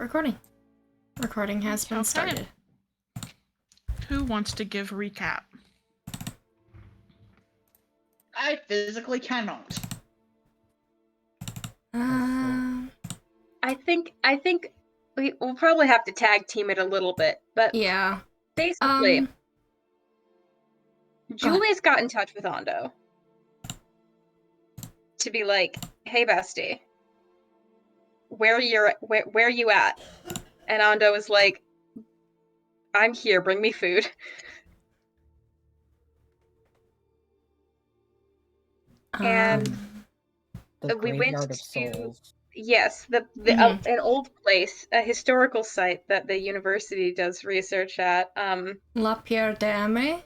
Recording. Recording has been Okay. started. Who wants to give recap? I physically cannot. I think we'll probably have to tag team it a little bit, but Yeah. basically, Julie's got in touch with Ando to be like, "Hey, bestie, where you at?" And Ando was like, "I'm here. Bring me food." And the we went Graveyard of to Souls. yes, an old place, a historical site that the university does research at. La Pierre d'Ame.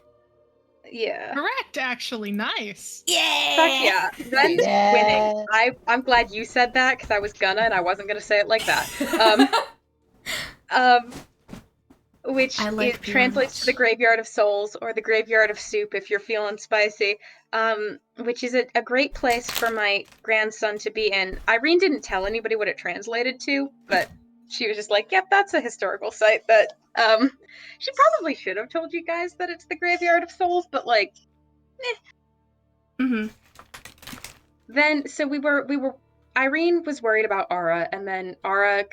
Yeah. Correct, actually. Nice. Yeah. Fuck yeah. Ren's Yeah. winning. I'm glad you said that because I was gonna and I wasn't gonna say it like that. Which like it translates to the Graveyard of Souls or the Graveyard of Soup if you're feeling spicy. Which is a great place for my grandson to be in. Irene didn't tell anybody what it translated to, but she was just like, "Yep, that's a historical site that she probably should have told you guys that it's the Graveyard of Souls, but like Then so we were Irene was worried about Ara, and then Ara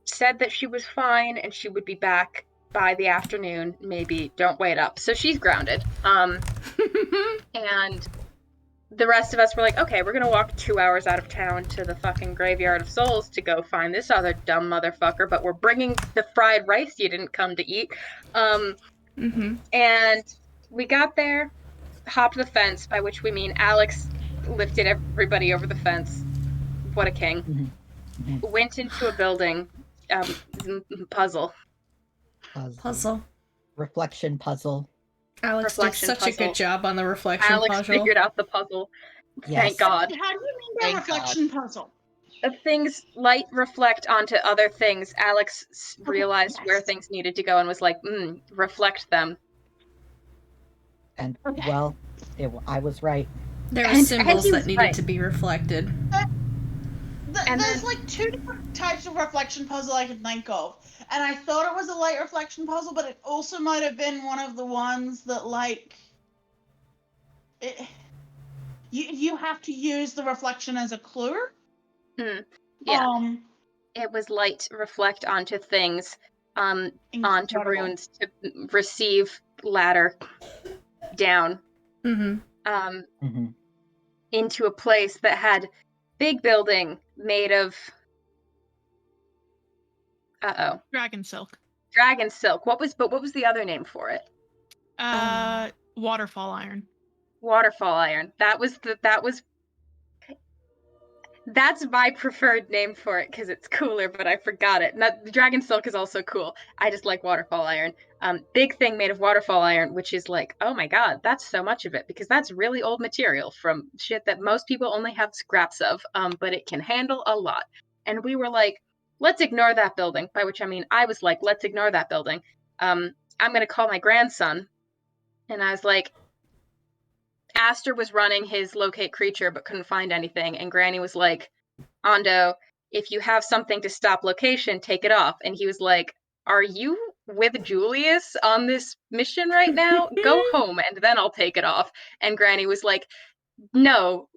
said that she was fine and she would be back by the afternoon, maybe. Don't wait up. So she's grounded. And the rest of us were like, okay, we're gonna walk 2 hours out of town to the fucking Graveyard of Souls to go find this other dumb motherfucker, but we're bringing the fried rice you didn't come to eat. And we got there, hopped the fence, by which we mean Alex lifted everybody over the fence. What a king. Went into a building. Puzzle. Reflection puzzle. Alex Reflection did such puzzle. a good job on the reflection Alex puzzle. figured out the puzzle. Yes. Thank God. How do you mean by reflection puzzle? Things light reflect onto other things. Alex realized where things needed to go and was like, reflect them. And, well, I was right. There were symbols that needed to be reflected. There's like two different types of reflection puzzle I could think of. And I thought it was a light reflection puzzle, but it also might have been one of the ones that, like, you have to use the reflection as a clue. Yeah. It was light reflect onto things, onto runes to receive ladder down. Into a place that had big building made of Dragon silk. Dragon silk. What was the other name for it? Waterfall iron. Waterfall iron. That's my preferred name for it because it's cooler, but I forgot it. The Dragon Silk is also cool. I just like waterfall iron. Big thing made of waterfall iron, which is like, oh my god, that's so much of it because that's really old material from shit that most people only have scraps of, but it can handle a lot. And we were like, let's ignore that building, by which I mean I was like, let's ignore that building. I'm going to call my grandson. And I was like, Aster was running his locate creature but couldn't find anything, and Granny was like, Ando, if you have something to stop location, take it off. And he was like, are you with Julius on this mission right now? Go home and then I'll take it off. And Granny was like, no,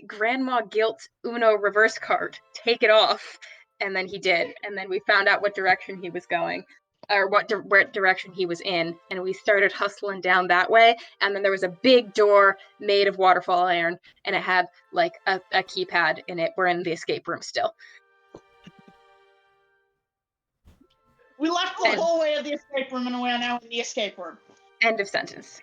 Grandma Guilt Uno reverse card, take it off. And then he did, and then we found out what direction he was going. Or what direction he was in, and we started hustling down that way, and then there was a big door made of waterfall iron, and it had, like, a keypad in it. We're in the escape room still. We left the hallway of the escape room, and we are now in the escape room. End of sentence.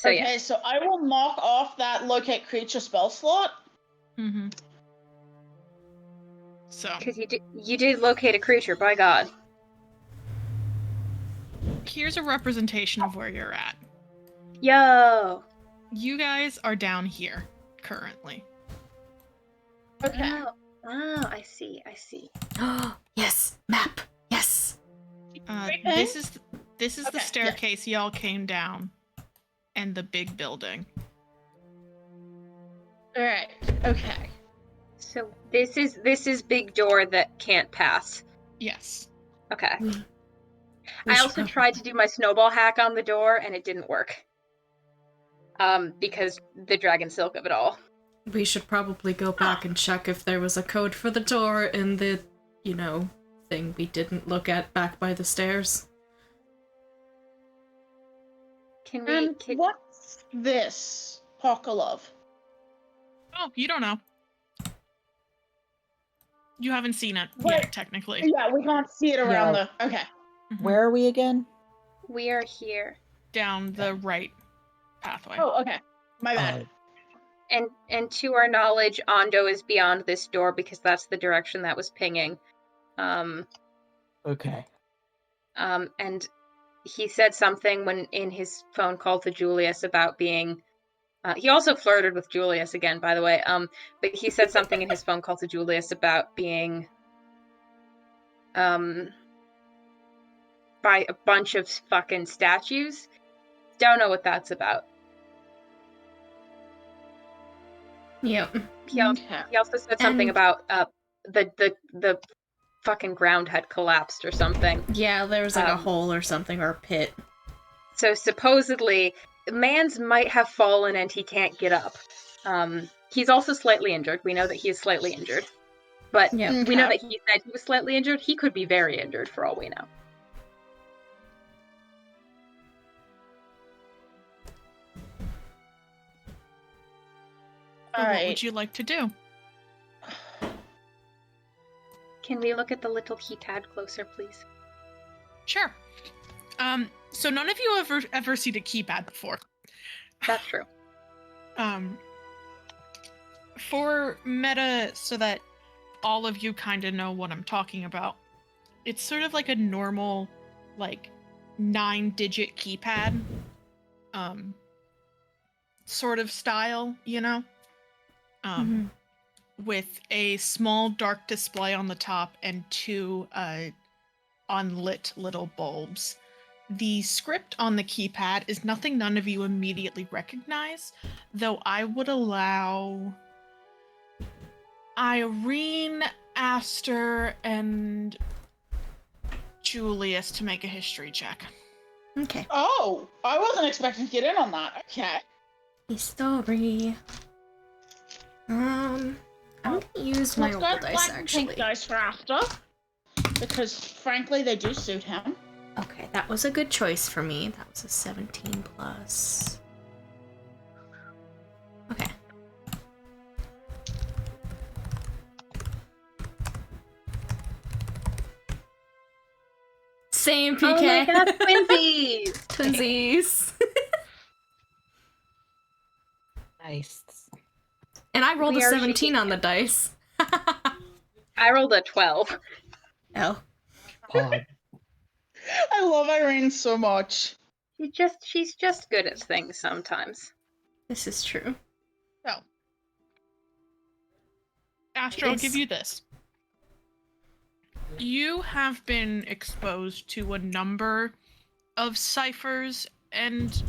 Okay, so I will mark off that locate creature spell slot. So, because you did locate a creature, by God. Here's a representation of where you're at. Yo! You guys are down here, currently. Okay. Oh, I see. Yes, map. Yes. This is the staircase y'all came down, and the big building. Alright, okay. So this is big door that can't pass. Yes. Okay. We I should also probably- tried to do my snowball hack on the door, and it didn't work. Because the dragon silk of it all. We should probably go back and check if there was a code for the door in the, thing we didn't look at back by the stairs. Can we? What's this? Pokolov. Oh, you don't know. You haven't seen it Wait. yet, technically. Yeah, we can't see it around Yeah. the. Okay. Mhm. Where are we again? We are here, Down the right pathway. Oh, okay. My bad. and to our knowledge, Ondo is beyond this door because that's the direction that was pinging. Okay. And he said something when in his phone call to Julius about being. He also flirted with Julius again, by the way. But he said something in his phone call to Julius about being, by a bunch of fucking statues. Don't know what that's about. Yep. He also said something And- about the fucking ground had collapsed or something. Yeah, there was like a hole or something, or a pit. So supposedly, Mans might have fallen and he can't get up. He's also slightly injured. We know that he is slightly injured. But Yeah. we know that he said he was slightly injured. He could be very injured for all we know. So what Alright. would you like to do? Can we look at the little keypad closer, please? Sure. So none of you ever seen a keypad before. That's true. For meta, so that all of you kind of know what I'm talking about, it's sort of like a normal, 9-digit keypad, sort of style, Mhm. with a small dark display on the top and 2 unlit little bulbs. The script on the keypad is nothing none of you immediately recognize, though I would allow Irene, Aster, and Julius to make a history check. Okay. Oh, I wasn't expecting to get in on that. Okay. History. I'm gonna use my Let's old go dice, black and actually. pink dice for after, because frankly they do suit him. Okay, that was a good choice for me. That was a 17 plus. Okay. Same PK. Oh my god, twinsies! Twinsies. Nice. And I rolled We a are 17 shaking on the dice. I rolled a 12. Oh. Pod. I love Irene so much. She's just good at things sometimes. This is true. So, Aster, I'll Yes. give you this. You have been exposed to a number of ciphers and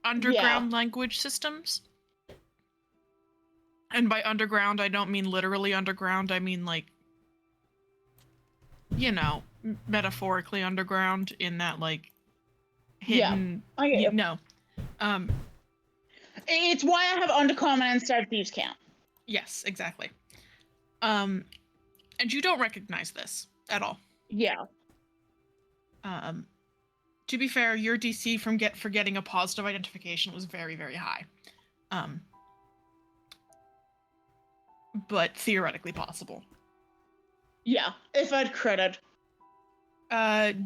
underground language systems. And by underground, I don't mean literally underground. I mean, metaphorically underground in that, hidden... I get you. No. It's why I have Undercommon instead of Thieves' Camp. Yes, exactly. And you don't recognize this at all. Yeah. To be fair, your DC for getting a positive identification was very, very high. But theoretically possible. Yeah, if I'd critted.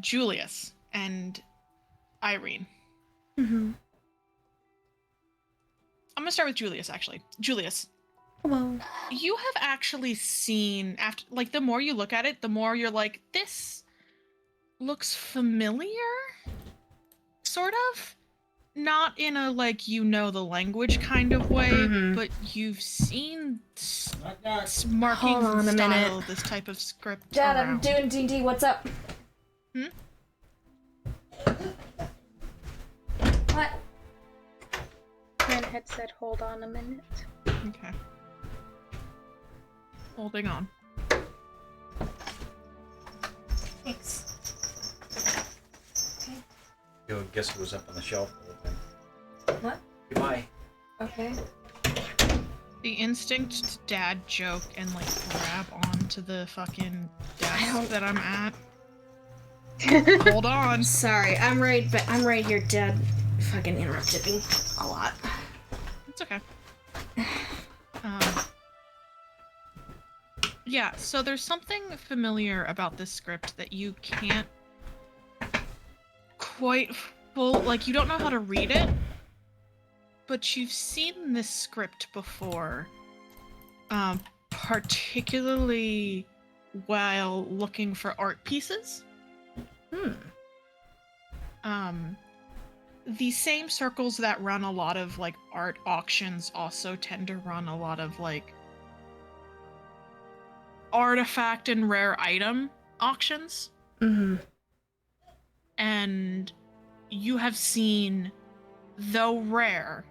Julius and Irene. Mm-hmm. I'm gonna start with Julius, actually. Julius, Well, you have actually seen, after the more you look at it, the more you're like, this looks familiar? Sort of? Not in a the language kind of way, Mhm. but you've seen markings Hold on and a style minute. of this type of script Dad, I'm around. doing D&D. What's up? What? Ren had said, hold on a minute. Okay. Holding on. Thanks. You'll guess who was up on the shelf the whole time. What? Goodbye. Okay. The instinct to dad joke and like grab onto the fucking desk don't- that I'm at. Hold on. Sorry, I'm right here, Dad. Fucking interrupted me a lot. It's okay. Yeah, so there's something familiar about this script that you can't quite like, you don't know how to read it, but you've seen this script before, particularly while looking for art pieces. The same circles that run a lot of like art auctions also tend to run a lot of like artifact and rare item auctions. Mm-hmm. And you have seen, though rare,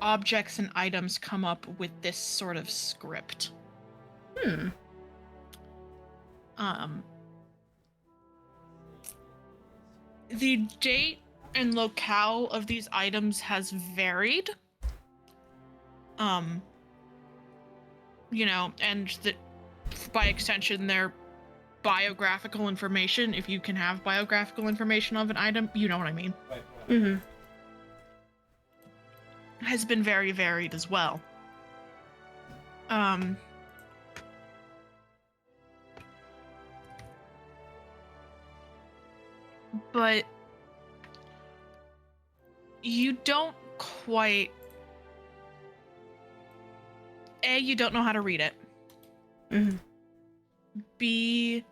objects and items come up with this sort of script. The date and locale of these items has varied. You know, and that by extension, they're biographical information. If you can have biographical information of an item, you know what I mean. Mm-hmm. Has been very varied as well. But you don't quite... A, you don't know how to read it. Mm-hmm. B,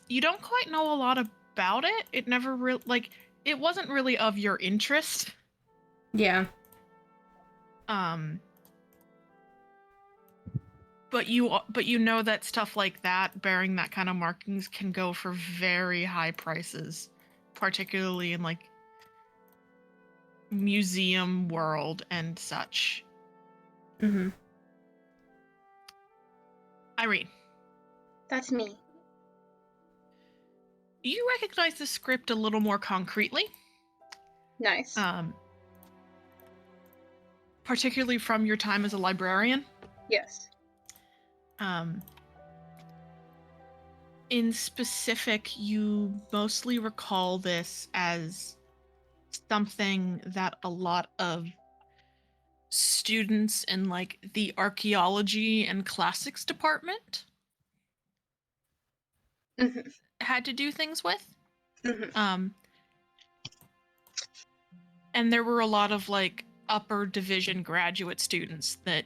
you don't quite know a lot about it. It never really, like, it wasn't really of your interest. Yeah. But you know that stuff like that, bearing that kind of markings, can go for very high prices, particularly in like museum world and such. Mm-hmm. Irene, That's me. you recognize the script a little more concretely, Nice. particularly from your time as a librarian. Yes. In specific, you mostly recall this as something that a lot of students in like the archaeology and classics department Mhm. had to do things with. Mhm. And there were a lot of like upper division graduate students that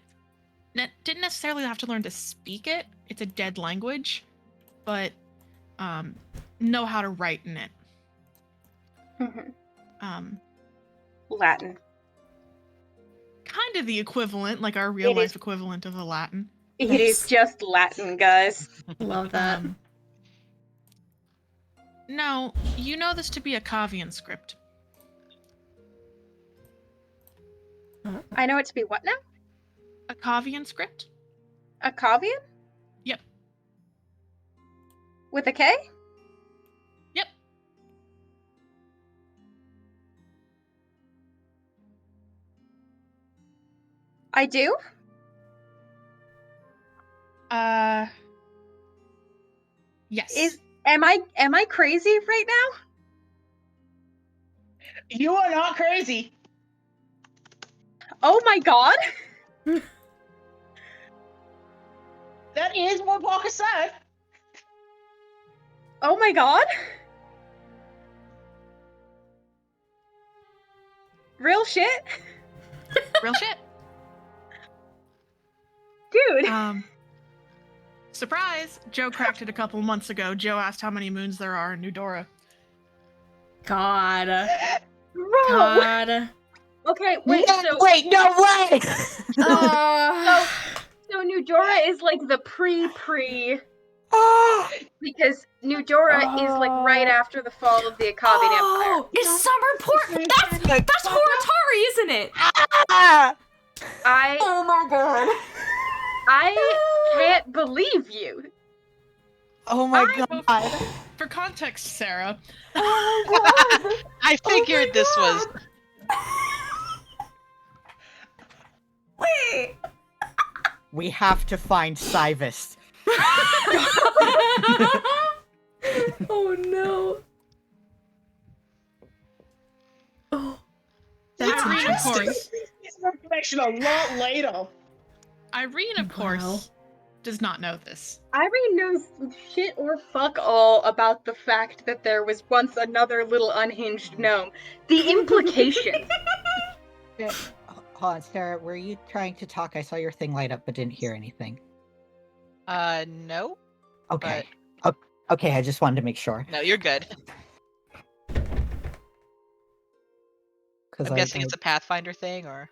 didn't necessarily have to learn to speak it. It's a dead language, but know how to write in it. Mhm. Latin. Kind of the equivalent, like our real It life is- equivalent of a Latin. It is just Latin, guys. Love that. No, you know this to be a Kavian script. I know it to be what now? A Kavian script? A Kavian? Yep. With a K? Yep. I do? Yes. Am I crazy right now? You are not crazy. Oh my god! That is what Walker said. Oh my god! Real shit? Real shit. Dude! Surprise! Joe cracked it a couple months ago. Joe asked how many moons there are in Nudora. God. Bro! God. Okay, wait, No way! So Nudora is like the pre Oh, because Nudora is like right after the fall of the Akavian Empire. It's Summer Port. That's Horatari, isn't it? ah! Oh my god. I can't believe you. Oh my Well, god. for context, Sarah, Oh my god. I figured this was. Wait. We have to find Cybus. Oh no. Oh, that's Irene, of interesting. course. Piece of information a lot later. Irene, of course, does not know this. Irene knows shit or fuck all about the fact that there was once another little unhinged gnome. The implications. Hold on, Sarah, were you trying to talk? I saw your thing light up but didn't hear anything. No. Okay. Okay, I just wanted to make sure. No, you're good. I'm guessing it's a Pathfinder thing, or?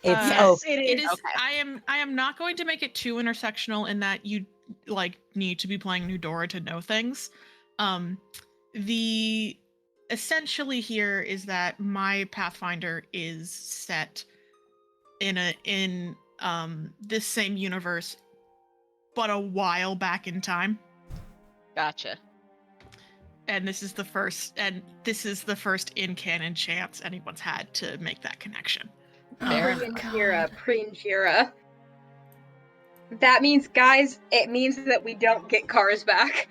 It's Yes, it It is. is. Okay. I am not going to make it too intersectional in that you need to be playing Nudora to know things. The essentially here is that my Pathfinder is set in this same universe, but a while back in time. Gotcha. And this is the first in canon chance anyone's had to make that connection. Fair enough. Pre-Enjira. That means, guys, it means that we don't get cars back.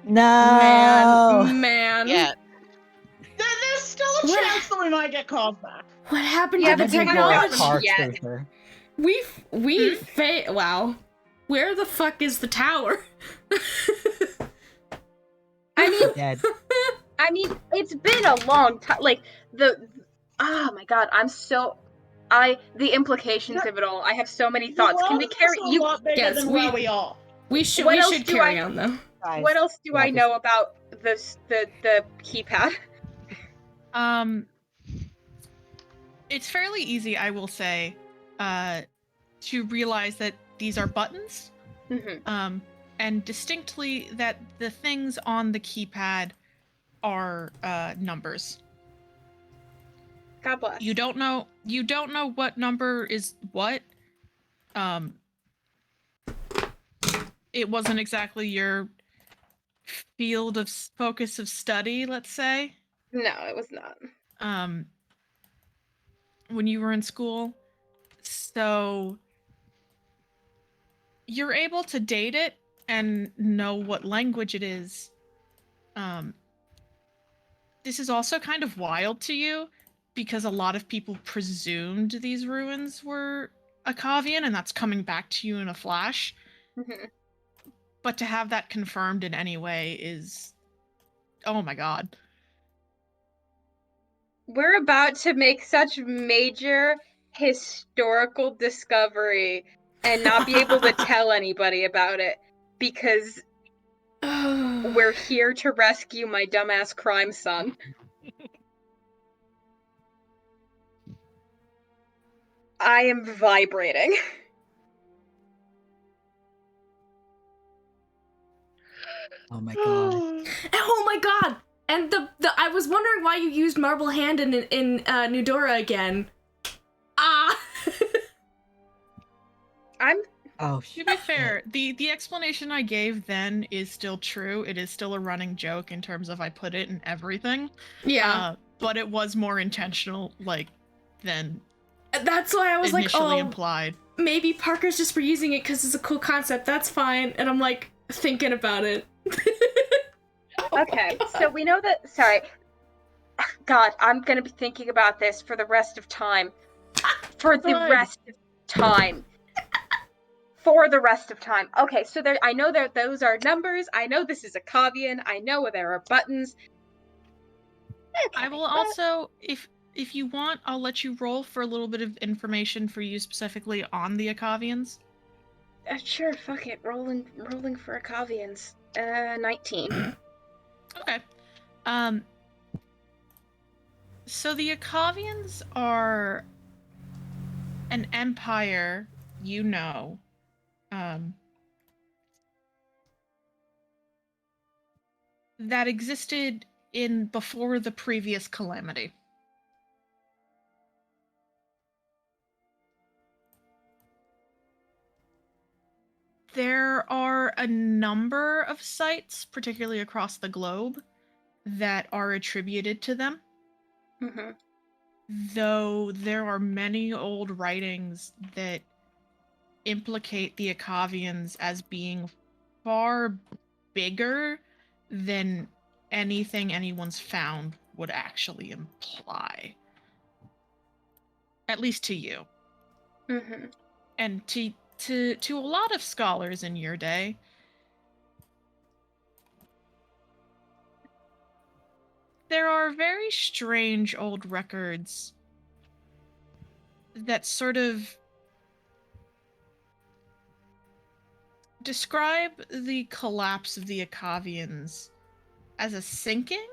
No. Man. Yeah. There's still a chance that we might get called back. What happened Yeah, to the but we're not technology? car Car yet. cruiser. Wow. Where the fuck is the tower? Dead. I mean, it's been a long time. Like, oh my god, the implications of it all. I have so many thoughts. The Can we world carry is a lot bigger Yes, than we- where we are. We should What else do carry I- on though. Guys, What else do I this- know about the keypad? It's fairly easy, I will say, to realize that these are buttons. Mm-hmm. And distinctly that the things on the keypad are numbers. God bless. You don't know what number is what. It wasn't exactly your field of focus of study, let's say. No, it was not. When you were in school. So you're able to date it and know what language it is. This is also kind of wild to you because a lot of people presumed these ruins were Akavian, and that's coming back to you in a flash. Mm-hmm. But to have that confirmed in any way is, oh my god. We're about to make such major historical discovery and not be able to tell anybody about it because we're here to rescue my dumbass crime son. I am vibrating. Oh my god. Oh my god! And the I was wondering why you used Marble Hand in Nudora again. Ah. Oh To shit. be fair, the explanation I gave then is still true. It is still a running joke in terms of I put it in everything. Yeah. But it was more intentional, than That's why I was like, initially oh, implied. maybe Parker's just reusing it because it's a cool concept. That's fine. And I'm like thinking about it. Okay, so we know that. Sorry. God, I'm gonna be thinking about this for the rest of time. For the Fine. rest of time. For the rest of time. Okay, so I know that those are numbers. I know this is a Kavian. I know there are buttons. I will also, if you want, I'll let you roll for a little bit of information for you specifically on the Akavians. Sure, fuck it. Rolling for Akavians. 19. Okay. So the Akavians are an empire, that existed before the previous calamity. There are a number of sites, particularly across the globe, that are attributed to them. Mm-hmm. Though there are many old writings that implicate the Akavians as being far bigger than anything anyone's found would actually imply. At least to you. Mm-hmm. And to a lot of scholars in your day, there are very strange old records that sort of describe the collapse of the Akavians as a sinking,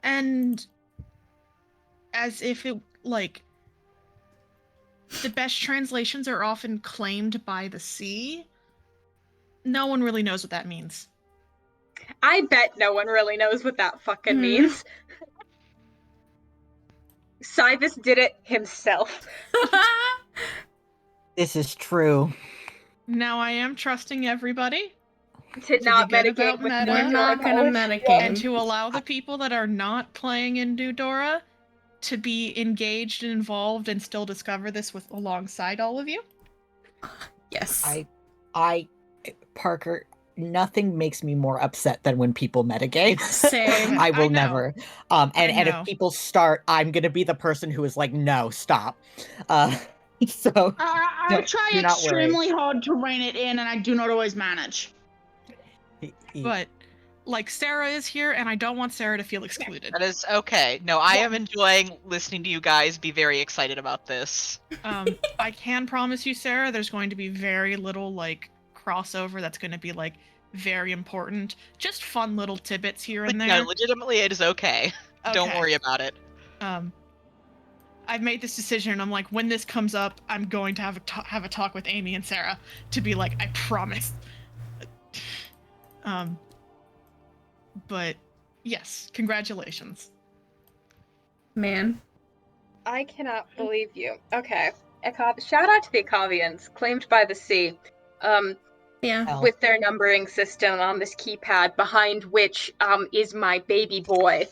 and as if it, like, the best translations are often claimed by the sea. No one really knows what that means. I bet no one really knows what that fucking Mhm. means. Cybus did it himself. This is true. Now I am trusting everybody To be not good metagame about with meta. We're not gonna and metagame. to allow the people that are not playing in Dudora to be engaged and involved and still discover this with alongside all of you. Yes. Parker, nothing makes me more upset than when people metagame. Same. I will I know. never. And I if know. people start, I'm gonna be the person who is like, no, stop. So I try do not worry. extremely hard to rein it in, and I do not always manage. But, like, Sarah is here, and I don't want Sarah to feel excluded. That is okay. No, I am enjoying listening to you guys be very excited about this. I can promise you, Sarah, there's going to be very little, like, crossover that's going to be, like, very important. Just fun little tidbits here and Like, there. no, legitimately, it is okay. Don't Okay. worry about it. I've made this decision, and I'm like, when this comes up, I'm going to have a talk with Amy and Sarah to be like, I promise. But yes, congratulations. Man. I cannot believe you. Okay. Shout out to the Akavians, claimed by the sea. Yeah. With their numbering system on this keypad, behind which is my baby boy.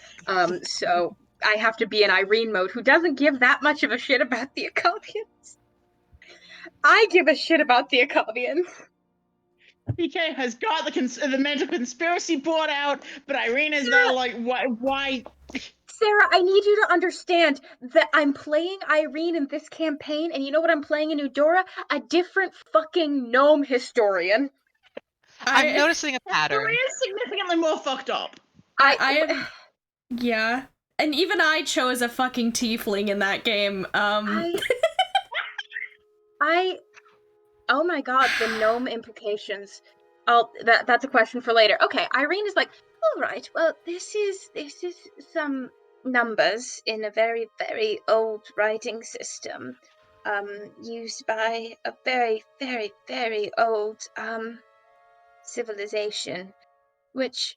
So I have to be in Irene mode, who doesn't give that much of a shit about the Akavians. I give a shit about the Akavians. PK has got the mental conspiracy brought out, but Irene is there like, why? Sarah, I need you to understand that I'm playing Irene in this campaign, and you know what I'm playing in Eudora? A different fucking gnome historian. I'm noticing a pattern. Irene is significantly more fucked up. I am. Yeah. And even I chose a fucking tiefling in that game. Oh my god, the gnome implications. That's a question for later. Okay, Irene is like, all right, well, this is some numbers in a very, very old writing system, used by a very, very, very old, civilization, which,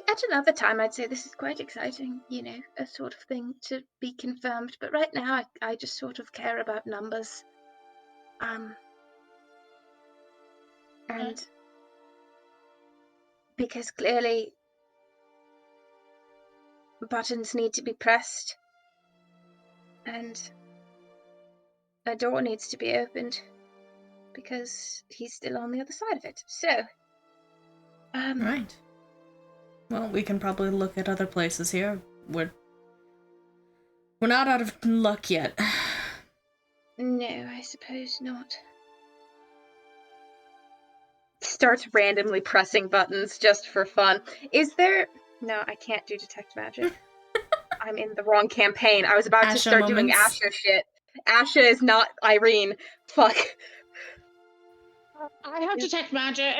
at another time, I'd say this is quite exciting, a sort of thing to be confirmed. But right now, I just sort of care about numbers. And because clearly buttons need to be pressed, and a door needs to be opened, because he's still on the other side of it. So, Right. Well, we can probably look at other places here. We're not out of luck yet. No, I suppose not. Starts randomly pressing buttons just for fun. Is there... No, I can't do detect magic. I'm in the wrong campaign. I was about to start doing Asha shit. Asha is not Irene. Fuck. I have detect magic.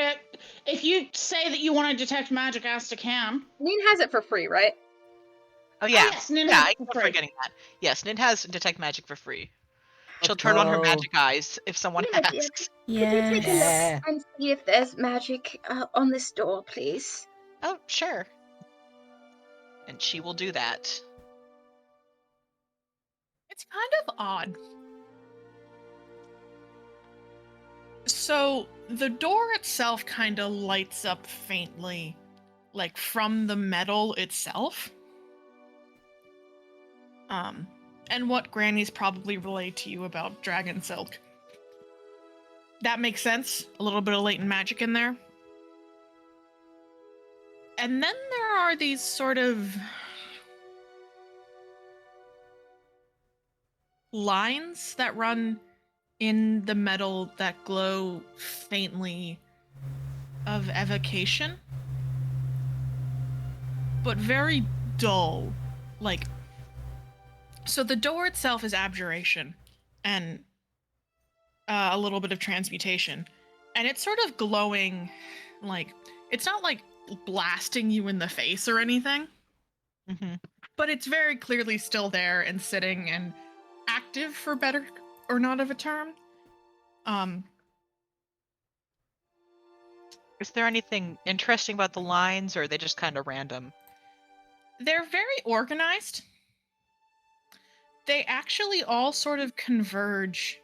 If you say that you want to detect magic, Asta can. Nin has it for free, right? Oh yeah, yes, Nin yeah. has I it for keep free. forgetting that. Yes, Nin has detect magic for free. She'll turn on her magic eyes if someone asks. Yes. Could you take a look and see if there's magic on this door, please? Oh, sure. And she will do that. It's kind of odd. So the door itself kind of lights up faintly, like from the metal itself. And what Granny's probably relayed to you about dragon silk. That makes sense. A little bit of latent magic in there. And then there are these sort of lines that run in the metal that glow faintly of evocation, but very dull. Like, so the door itself is abjuration and a little bit of transmutation, and it's sort of glowing, like, it's not like blasting you in the face or anything, but it's very clearly still there and sitting and active, for better or not of a term. Is there anything interesting about the lines, or are they just kind of random? They're very organized. They actually all sort of converge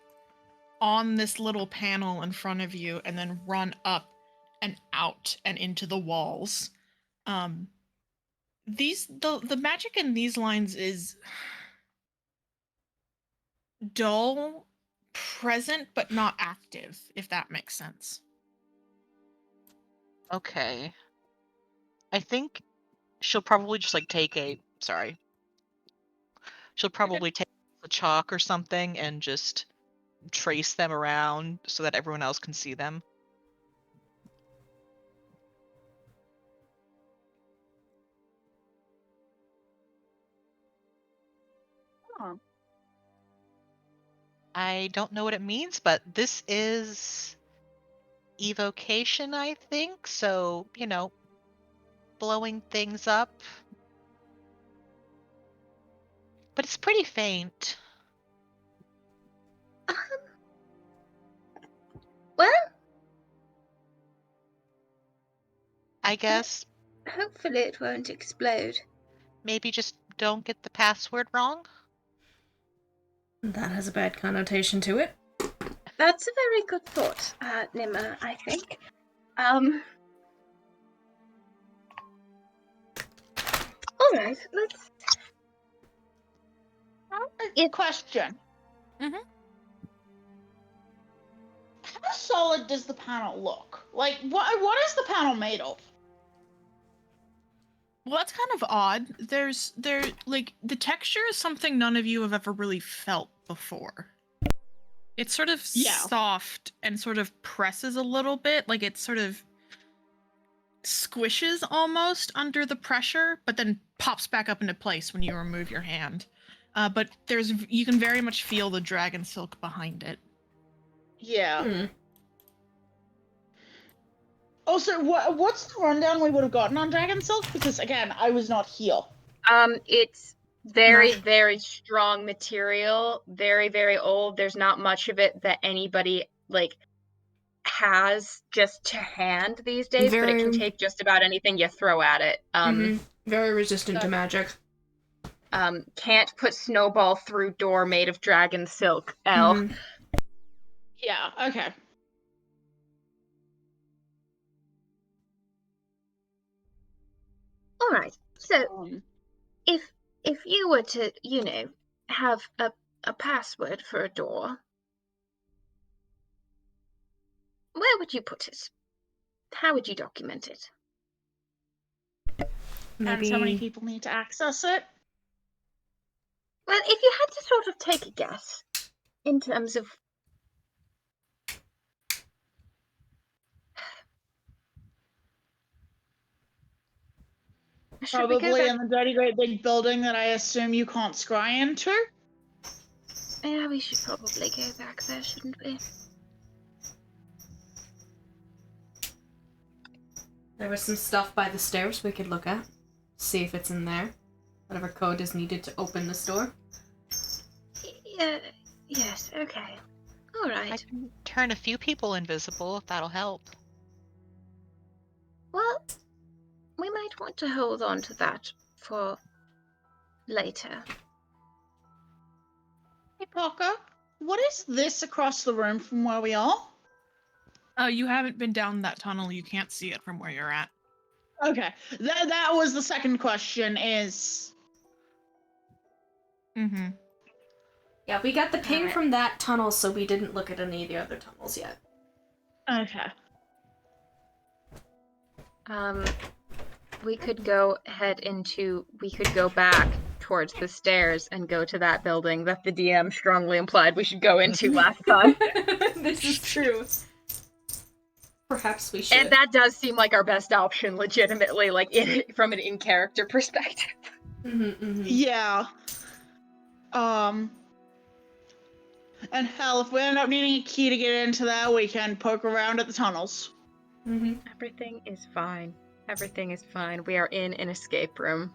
on this little panel in front of you and then run up and out and into the walls. The magic in these lines is dull, present, but not active, if that makes sense. Okay. I think she'll probably just like take a she'll probably take a chalk or something and just trace them around so that everyone else can see them. Oh. I don't know what it means, but this is evocation, I think. So, blowing things up. But it's pretty faint. Well, I guess hopefully it won't explode. maybe just don't get the password wrong. That has a bad connotation to it. That's a very good thought, Nimmer, I think. Alright, let's... Question. Mhm. How solid does the panel look? Like, what is the panel made of? Well, that's kind of odd. The texture is something none of you have ever really felt before. It's sort of soft and sort of presses a little bit, like it sort of squishes almost under the pressure, but then pops back up into place when you remove your hand. But you can very much feel the dragon silk behind it. Yeah. Also, what's the rundown we would have gotten on Dragon Silk? Because again, I was not here. It's very, very strong material, very, very old. There's not much of it that anybody has just to hand these days, but it can take just about anything you throw at it. Very resistant to magic. Can't put snowball through door made of dragon silk. L. Yeah. Okay. All right. So, if you were to, have a password for a door, where would you put it? How would you document it? And how many people need to access it? Well, if you had to sort of take a guess in terms of Probably in the dirty great big building that I assume you can't scry into. Yeah, we should probably go back there, shouldn't we? There was some stuff by the stairs we could look at. See if it's in there. Whatever code is needed to open this door. Yeah, yes, okay. Alright. I can turn a few people invisible if that'll help. Well, we might want to hold on to that for later. Hey, Parker, what is this across the room from where we are? You haven't been down that tunnel. You can't see it from where you're at. Okay. That was the second question is... Mm-hmm. Yeah, we got the ping Alright. from that tunnel, so we didn't look at any of the other tunnels yet. Okay. We could go back towards the stairs and go to that building that the DM strongly implied we should go into last time. This is true. Perhaps we should. And that does seem like our best option, legitimately, like from an in-character perspective. Yeah. And hell, if we end up needing a key to get into that, we can poke around at the tunnels. Everything is fine. Everything is fine. We are in an escape room.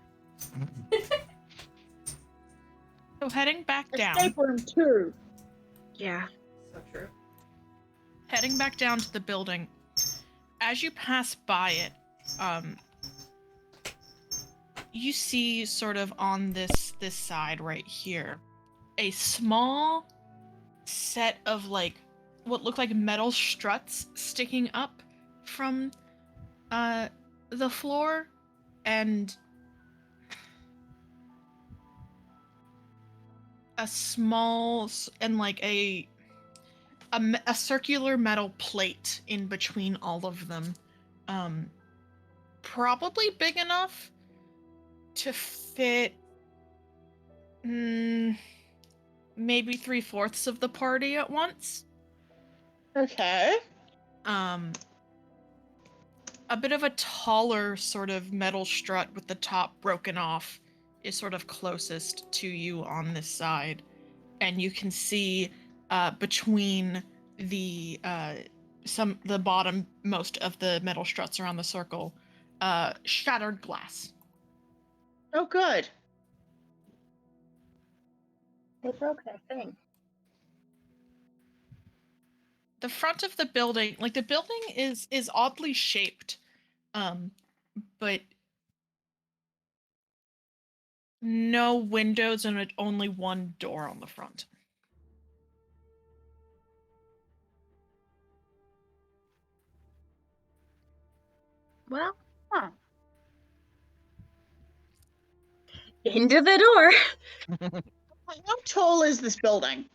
So heading back down. Escape room 2. Yeah. So true. Heading back down to the building. As you pass by it, you see sort of on this side right here, a small set of like what look like metal struts sticking up from the floor, and a small and like a circular metal plate in between all of them, probably big enough to fit maybe 3/4 of the party at once. Okay. A bit of a taller sort of metal strut with the top broken off is sort of closest to you on this side, and you can see between the bottom most of the metal struts around the circle, shattered glass. Oh, good. They broke that thing. The front of the building, like the building is oddly shaped, but no windows and only one door on the front. Well, Huh. into the door. How tall is this building?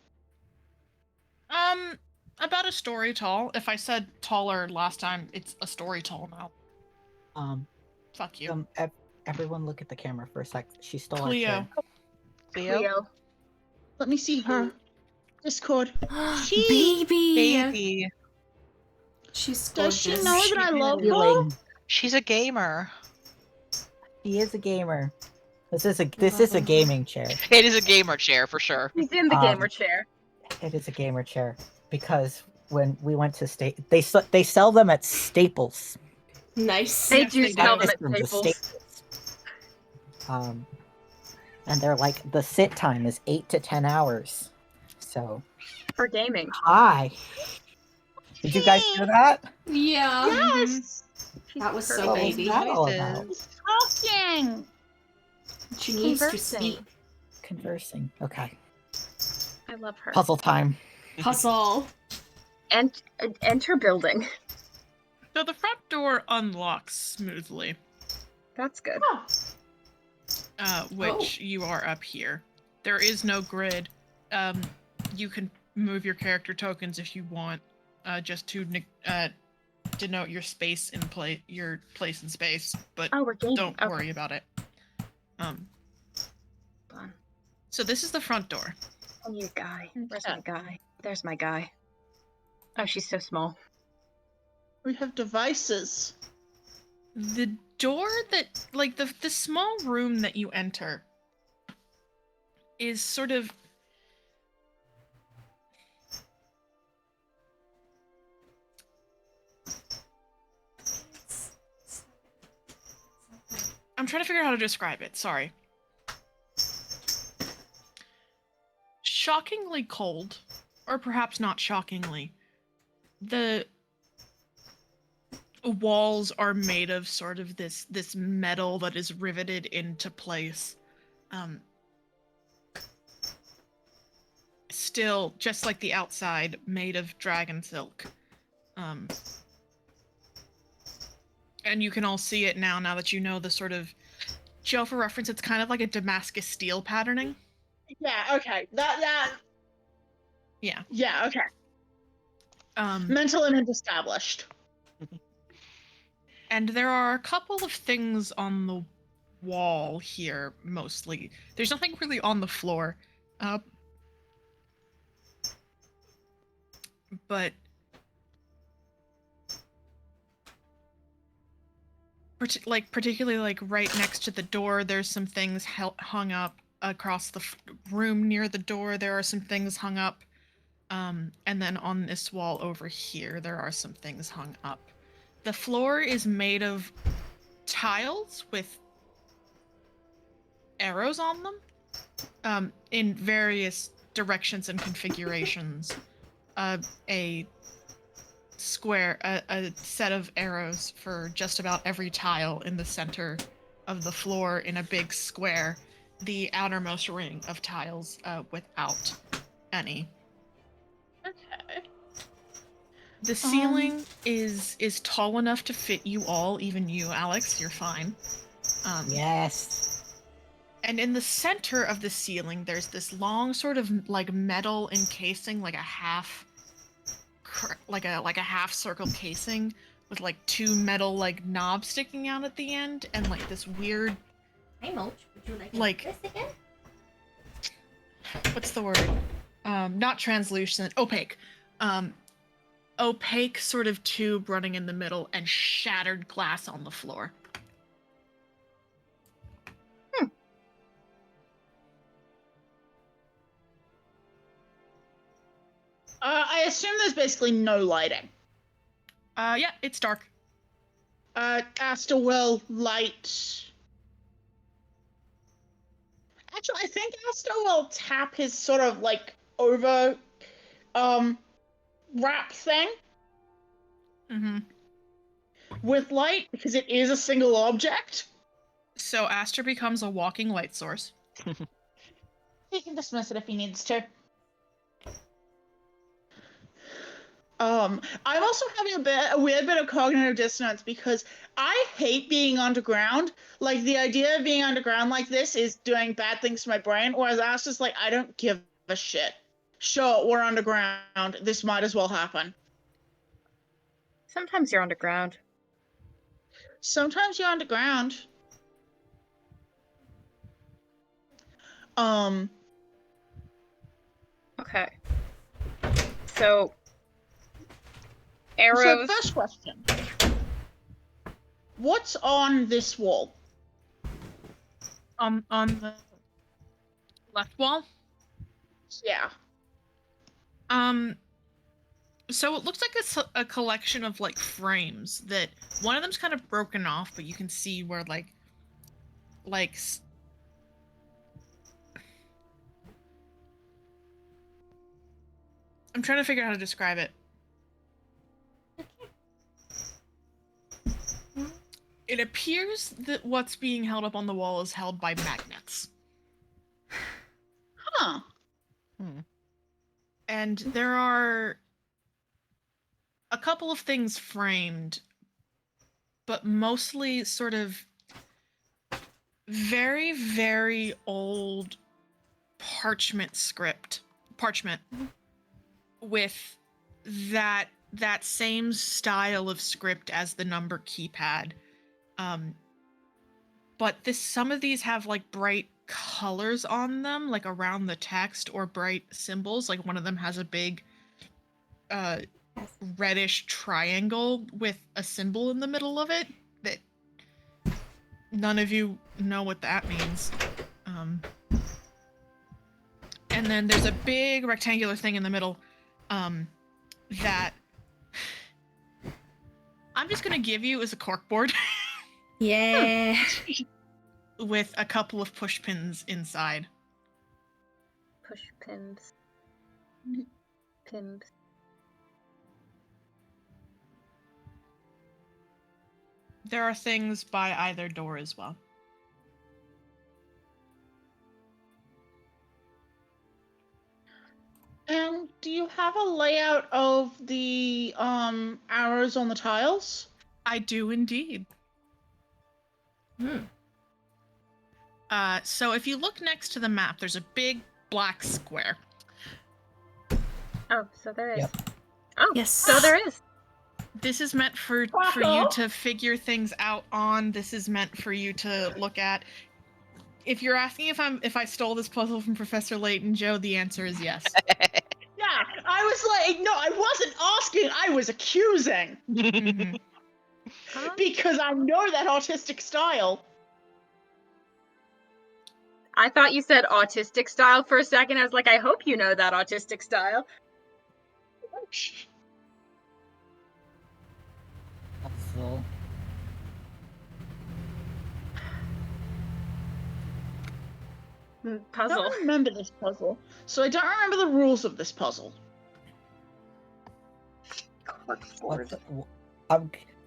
About a story tall. If I said taller last time, it's a story tall now. Fuck you. Everyone look at the camera for a sec. She stole our Cleo. chair. Cleo? Let me see her. Discord. Baby! She's gorgeous. Does she know that I love her? Feeling. She's a gamer. She is a gamer. This is a gaming chair. It is a gamer chair for sure. He's in the gamer chair. It is a gamer chair because when we went to they sell them at Staples. Nice. They Yes, do they sell do. them at Staples. And they're like, the sit time is 8 to 10 hours. So For gaming. hi. Did you guys do that? Yeah. Yes! That was so What was baby. that all about? Talking! She needs to Conversing. speak. Conversing. Okay. I love her. Puzzle time. Puzzle. Enter building. So the front door unlocks smoothly, That's good. which you are up here. There is no grid. You can move your character tokens if you want, just to denote your space in your place in space. But Oh, we're gaming. don't Okay. worry about it. Fun. So this is the front door. And your guy. Where's my guy? There's my guy. Oh, she's so small. We have devices. The door that, like, the small room that you enter is sort of... I'm trying to figure out how to describe it, sorry. Shockingly cold, or perhaps not shockingly. The walls are made of sort of this metal that is riveted into place. Still, just like the outside, made of dragon silk. And you can all see it now that you know the sort of... Joe, for reference, it's kind of like a Damascus steel patterning. Yeah, okay. That Yeah. Yeah, okay. Mental image established. And there are a couple of things on the wall here, mostly. There's nothing really on the floor. But particularly like right next to the door, there's some things hung up. Across the room near the door, there are some things hung up. And then on this wall over here, there are some things hung up. The floor is made of tiles with arrows on them, in various directions and configurations. A square, a set of arrows for just about every tile in the center of the floor in a big square. The outermost ring of tiles without any. Okay. The ceiling is tall enough to fit you all, even you, Alex. You're fine. Yes. And in the center of the ceiling, there's this long sort of like metal encasing, like a half circle casing with like two metal like knobs sticking out at the end, and like this weird. Hey, Mulch, would you like this again? What's the word? Not translucent, opaque. Opaque sort of tube running in the middle and shattered glass on the floor. I assume there's basically no lighting. Yeah, it's dark. Asta will light. Actually, I think Asta will tap his sort of like over, wrap thing. Mm-hmm. With light, because it is a single object. So Aster becomes a walking light source. He can dismiss it if he needs to. I'm also having a weird bit of cognitive dissonance because I hate being underground. Like, the idea of being underground like this is doing bad things to my brain, whereas Aster's like, I don't give a shit. Sure, we're underground. This might as well happen. Sometimes you're underground. Sometimes you're underground. Okay. So arrows. So first question. What's on this wall? On the left wall? Yeah. So it looks like a collection of like frames that one of them's kind of broken off, but you can see where like I'm trying to figure out how to describe it. It appears that what's being held up on the wall is held by magnets. Huh. And there are a couple of things framed, but mostly sort of very, very old parchment with that same style of script as the number keypad. But some of these have like bright colors on them, like around the text, or bright symbols. Like one of them has a big reddish triangle with a symbol in the middle of it that none of you know what that means. And then there's a big rectangular thing in the middle that I'm just gonna give you as a corkboard. Yeah. With a couple of push pins inside. Push pins. Pins. There are things by either door as well. And do you have a layout of the arrows on the tiles? I do indeed. So if you look next to the map, there's a big black square. Oh, so there is. Yep. Oh, Yes. so there is. This is meant for you to figure things out on. This is meant for you to look at. If you're asking if I stole this puzzle from Professor Layton, Joe, the answer is yes. Yeah, I was like, no, I wasn't asking, I was accusing. Mhm. Because I know that autistic style. I thought you said autistic style for a second. I was like, I hope you know that autistic style. Puzzle. I Puzzle. don't remember this puzzle, so I don't remember the rules of this puzzle.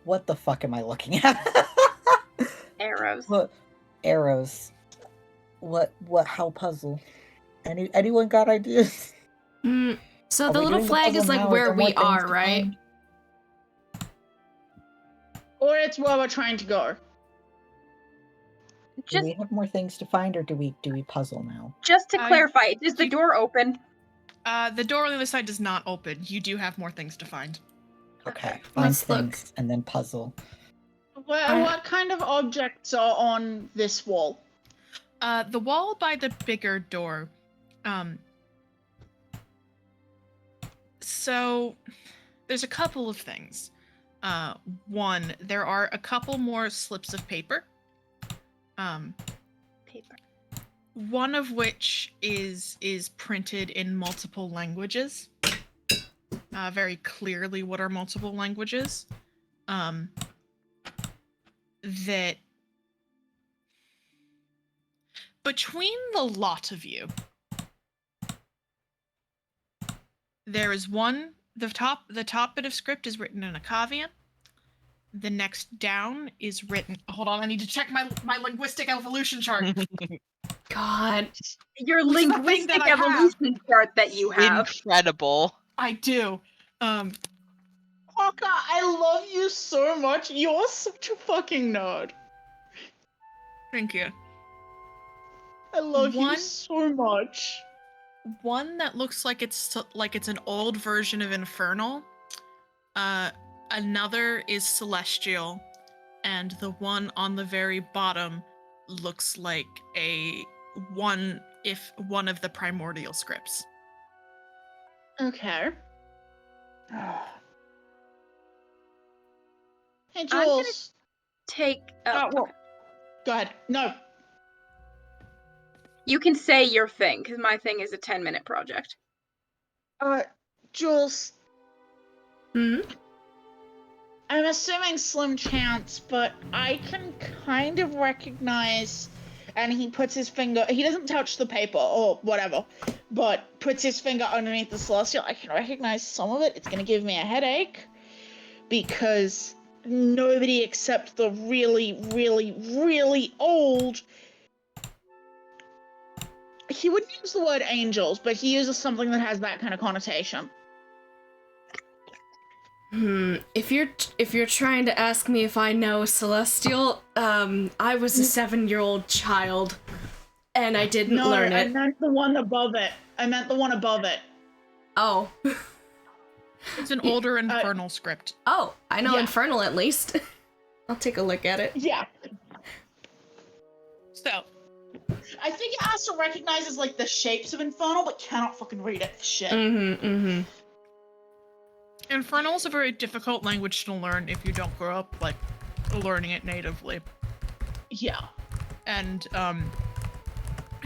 What the fuck am I looking at? Arrows. What arrows? What how puzzle? Anyone got ideas? So Are the we little doing the flag puzzle is like now? where there more we things are, to right? find? Or it's where we're trying to go. Do Just we have more things to find, or do we puzzle now? just to clarify, does the you- door open? The door on the other side does not open. You do have more things to find. Okay, find Let's look. things and then puzzle. What kind of objects are on this wall? The wall by the bigger door. So there's a couple of things. One, there are a couple more slips of paper. Paper. One of which is printed in multiple languages. Very clearly what are multiple languages. That between the lot of you, there is one, the top bit of script is written in Akavian. The next down is written, hold on, I need to check my linguistic evolution chart. God. Your Which is the thing linguistic that I have. evolution chart that you have. Incredible. I do. Hawka, I love you so much. You're such a fucking nerd. Thank you. I love you One- so much. One that looks like it's an old version of Infernal. Another is Celestial, and the one on the very bottom looks like one of the primordial scripts. Okay. Hey, gonna Jules. Take. Well, go ahead. No. You can say your thing, because my thing is a 10-minute project. Jules. Hmm? I'm assuming slim chance, but I can kind of recognize, and he puts his finger, he doesn't touch the paper or whatever, but puts his finger underneath the celestial. I can recognize some of it. It's going to give me a headache, because nobody except the really, really, really old, he wouldn't use the word angels, but he uses something that has that kind of connotation. If you're trying to ask me if I know Celestial, I was a 7-year-old child, and I didn't learn I it. meant the one above it. Oh. It's an older Infernal script. Oh, I know Yeah. Infernal at least. I'll take a look at it. Yeah. So, I think it also recognizes like the shapes of Infernal, but cannot fucking read it for shit. Infernal is a very difficult language to learn if you don't grow up like learning it natively. Yeah. And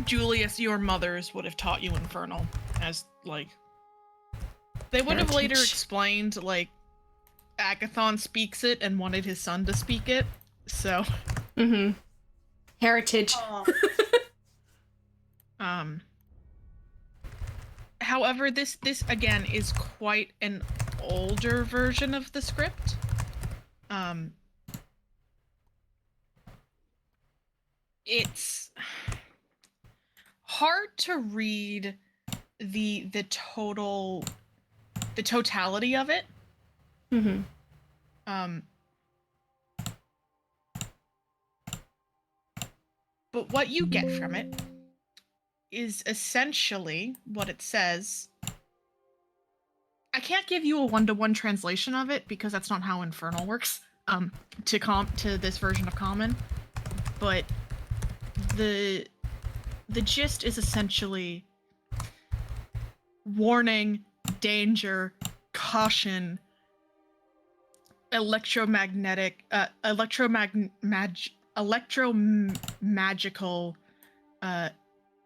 Julius, your mothers would have taught you Infernal as like they would have later Heritage. explained like Agathon speaks it and wanted his son to speak it. So Heritage. However, this again is quite an older version of the script. It's hard to read the total the totality of it. Mm-hmm. But what you get from it is essentially what it says. I can't give you a one-to-one translation of it because that's not how Infernal works. To this version of Common, but the gist is essentially warning, danger, caution, electromagical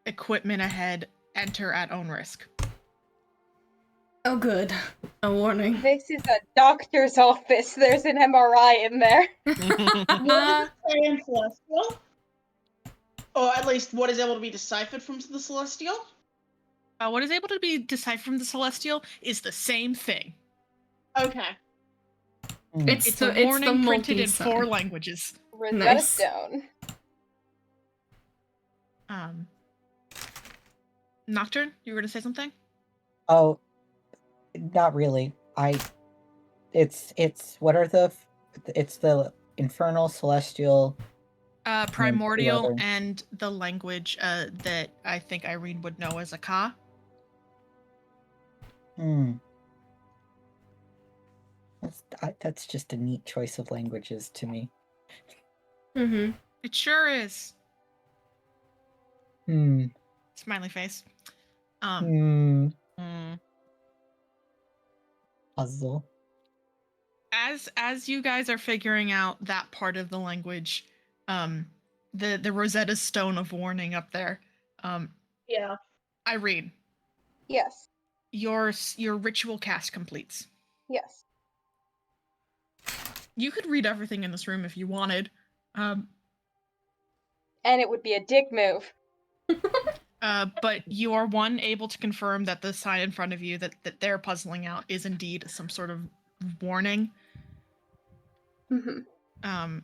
equipment ahead, enter at own risk. Oh, good. A warning. This is a doctor's office. There's an MRI in there. What does it say in Celestial? Or at least what is able to be deciphered from the Celestial? What is able to be deciphered from the Celestial is the same thing. Okay. It's a warning printed in multi-sign. 4 languages. Rosetta Nice. Stone. Nocturne, you were gonna say something? Oh, not really. It's what are it's the infernal, celestial, Primordial, other. and the language that I think Irene would know as a Ka. That's just a neat choice of languages to me. Mm-hmm. It sure is. Smiley face. Puzzle. As you guys are figuring out that part of the language, the Rosetta Stone of warning up there. Yeah. Irene, Yes. your ritual cast completes. Yes. You could read everything in this room if you wanted. And it would be a dick move. But you are able to confirm that the sign in front of you that they're puzzling out is indeed some sort of warning. Mm-hmm.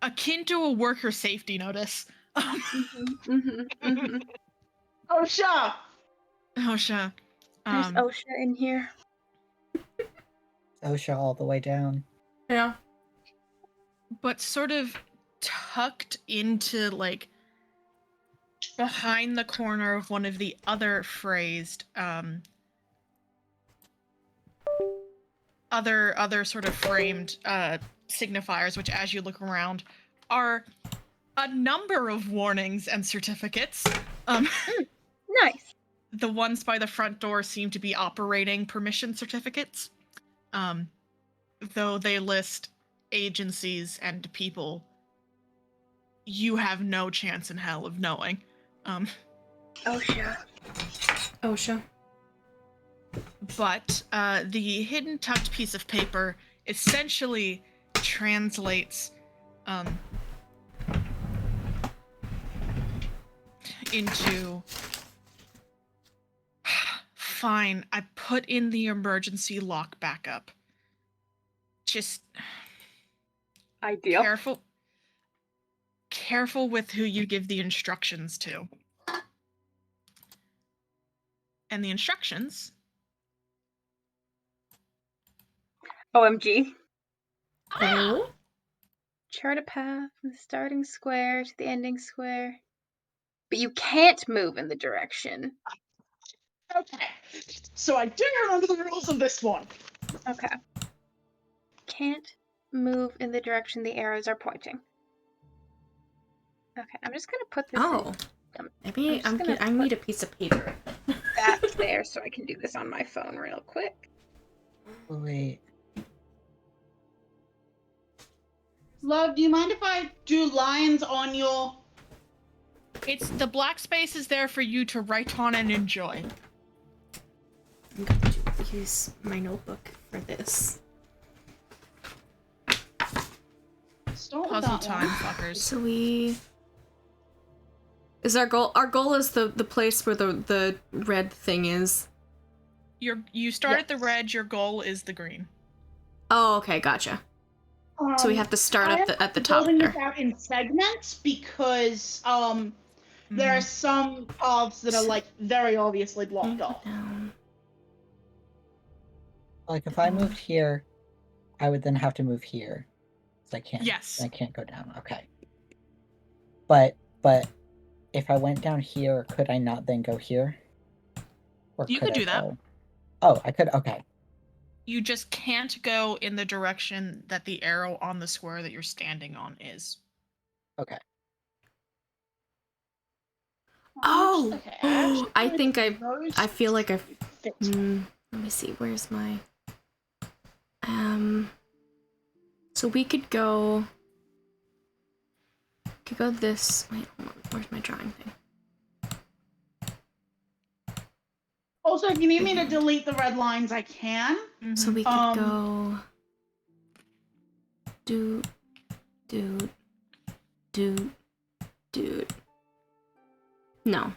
Akin to a worker safety notice. OSHA! OSHA. There's OSHA in here. OSHA all the way down. Yeah. But sort of tucked into, like, behind the corner of one of the other phrased, other sort of framed, signifiers, which as you look around, are a number of warnings and certificates. Nice. The ones by the front door seem to be operating permission certificates. Though they list agencies and people you have no chance in hell of knowing. OSHA. OSHA. But the hidden tucked piece of paper essentially translates into fine, I put in the emergency lock backup. Just ideal. Careful with who you give the instructions to. And the instructions. OMG. Oh? Chart a path from the starting square to the ending square. But you can't move in the direction. Okay. So I do remember the rules of this one. Okay. Can't move in the direction the arrows are pointing. Okay, I'm just gonna put this Maybe I need a piece of paper. That there so I can do this on my phone real quick. Wait. Love, do you mind if I do lines on your... It's the black space is there for you to write on and enjoy. I'm going to use my notebook for this. Puzzle time, fuckers. So is our goal is the place where the red thing is. You start at the red, your goal is the green. Oh, okay, gotcha. So we have to start at the top building there. this out in segments because there are some paths that are like very obviously blocked off. Like, if I moved here, I would then have to move here. So I can't. Yes. I can't go down. Okay. But if I went down here, could I not then go here? Or You could I do that. go- Oh, I could. Okay. You just can't go in the direction that the arrow on the square that you're standing on is. Okay. Oh, Okay, I think those I feel like I've. fit. Let me see. Where's my? So we could go. Could go this. Wait, hold on. Where's my drawing thing? Also, if you need me to delete the red lines, I can. So we could go. Dude. No.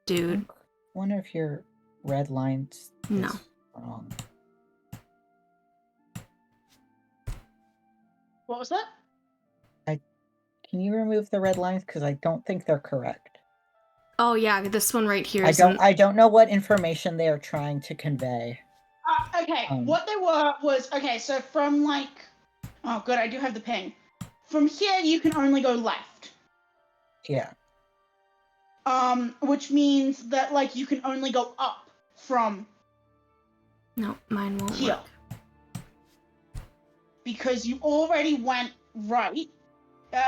Dude. One of your red lines No. is wrong. What was that? Can you remove the red lines? Because I don't think they're correct. Oh yeah, this one right here. I don't know what information they are trying to convey. Okay, what they were was okay. So from like, oh good, I do have the ping. From here, you can only go left. Yeah. Which means that like you can only go up from No, mine won't here. work. Because you already went right.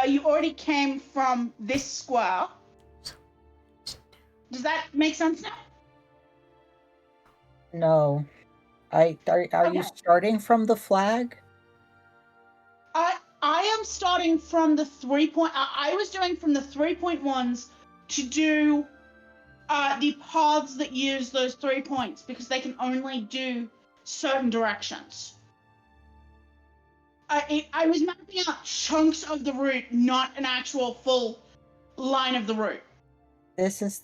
You already came from this square. Does that make sense now? No. Are you starting from the flag? I am starting from the 3-point. I was doing from the 3-point ones to do the paths that use those 3 points because they can only do certain directions. I was mapping out chunks of the route, not an actual full line of the route. This is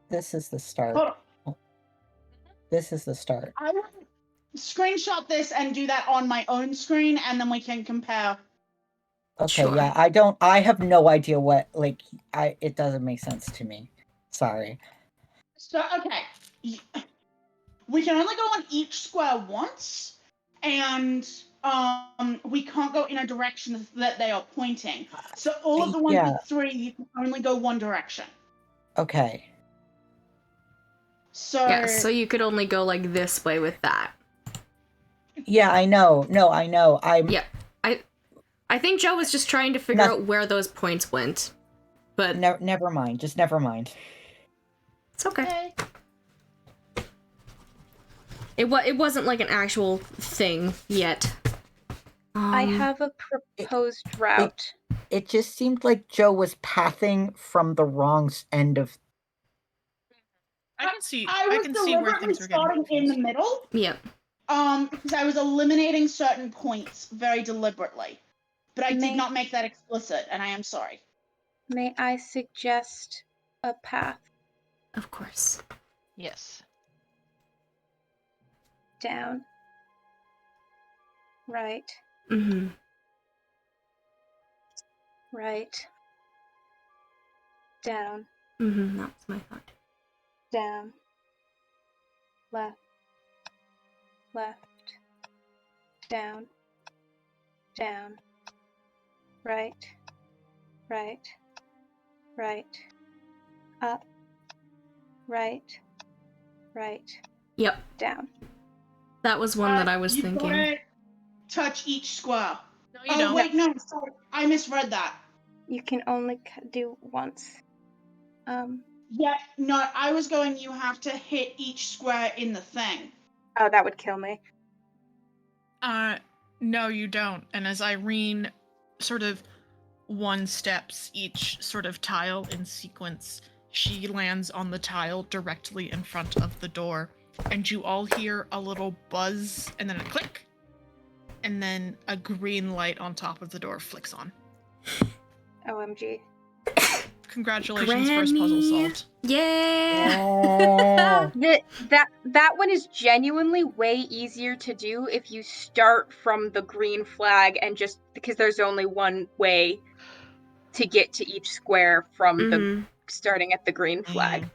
the start. Hold on. This is the start. I will screenshot this and do that on my own screen, and then we can compare. Okay, Sure. yeah, I have no idea what, it doesn't make sense to me. Sorry. So, okay. We can only go on each square once, and we can't go in a direction that they are pointing. So all of the ones with 3, you can only go one direction. Okay. So Yeah, so you could only go like this way with that. Yeah, I know. No, I know. Yeah. I think Joe was just trying to figure out where those points went. But never mind. Just never mind. It's okay. It wasn't like an actual thing yet. I have a proposed route. It just seemed like Joe was pathing from the wrong end of. I can see where things are getting starting in the middle. Yeah. Because I was eliminating certain points very deliberately. But I did not make that explicit, and I am sorry. May I suggest a path? Of course. Yes. Down. Right. Mm-hmm. Right. Down. Mm-hmm. That was my thought. Down. Left. Left. Down. Down. Right. Right. Right. Up. Right. Right. Yep. Down. That was one that I was thinking. Gotta touch each square. No, you don't. Wait, no, sorry. I misread that. You can only do once. Yeah, no, I was going, you have to hit each square in the thing. Oh, that would kill me. No, you don't. And as Irene sort of one steps each sort of tile in sequence, she lands on the tile directly in front of the door. And you all hear a little buzz and then a click. And then a green light on top of the door flicks on. OMG. Congratulations, first puzzle solved. Yeah. That one is genuinely way easier to do if you start from the green flag and just because there's only one way. to get to each square from the Mhm. starting at the green flag.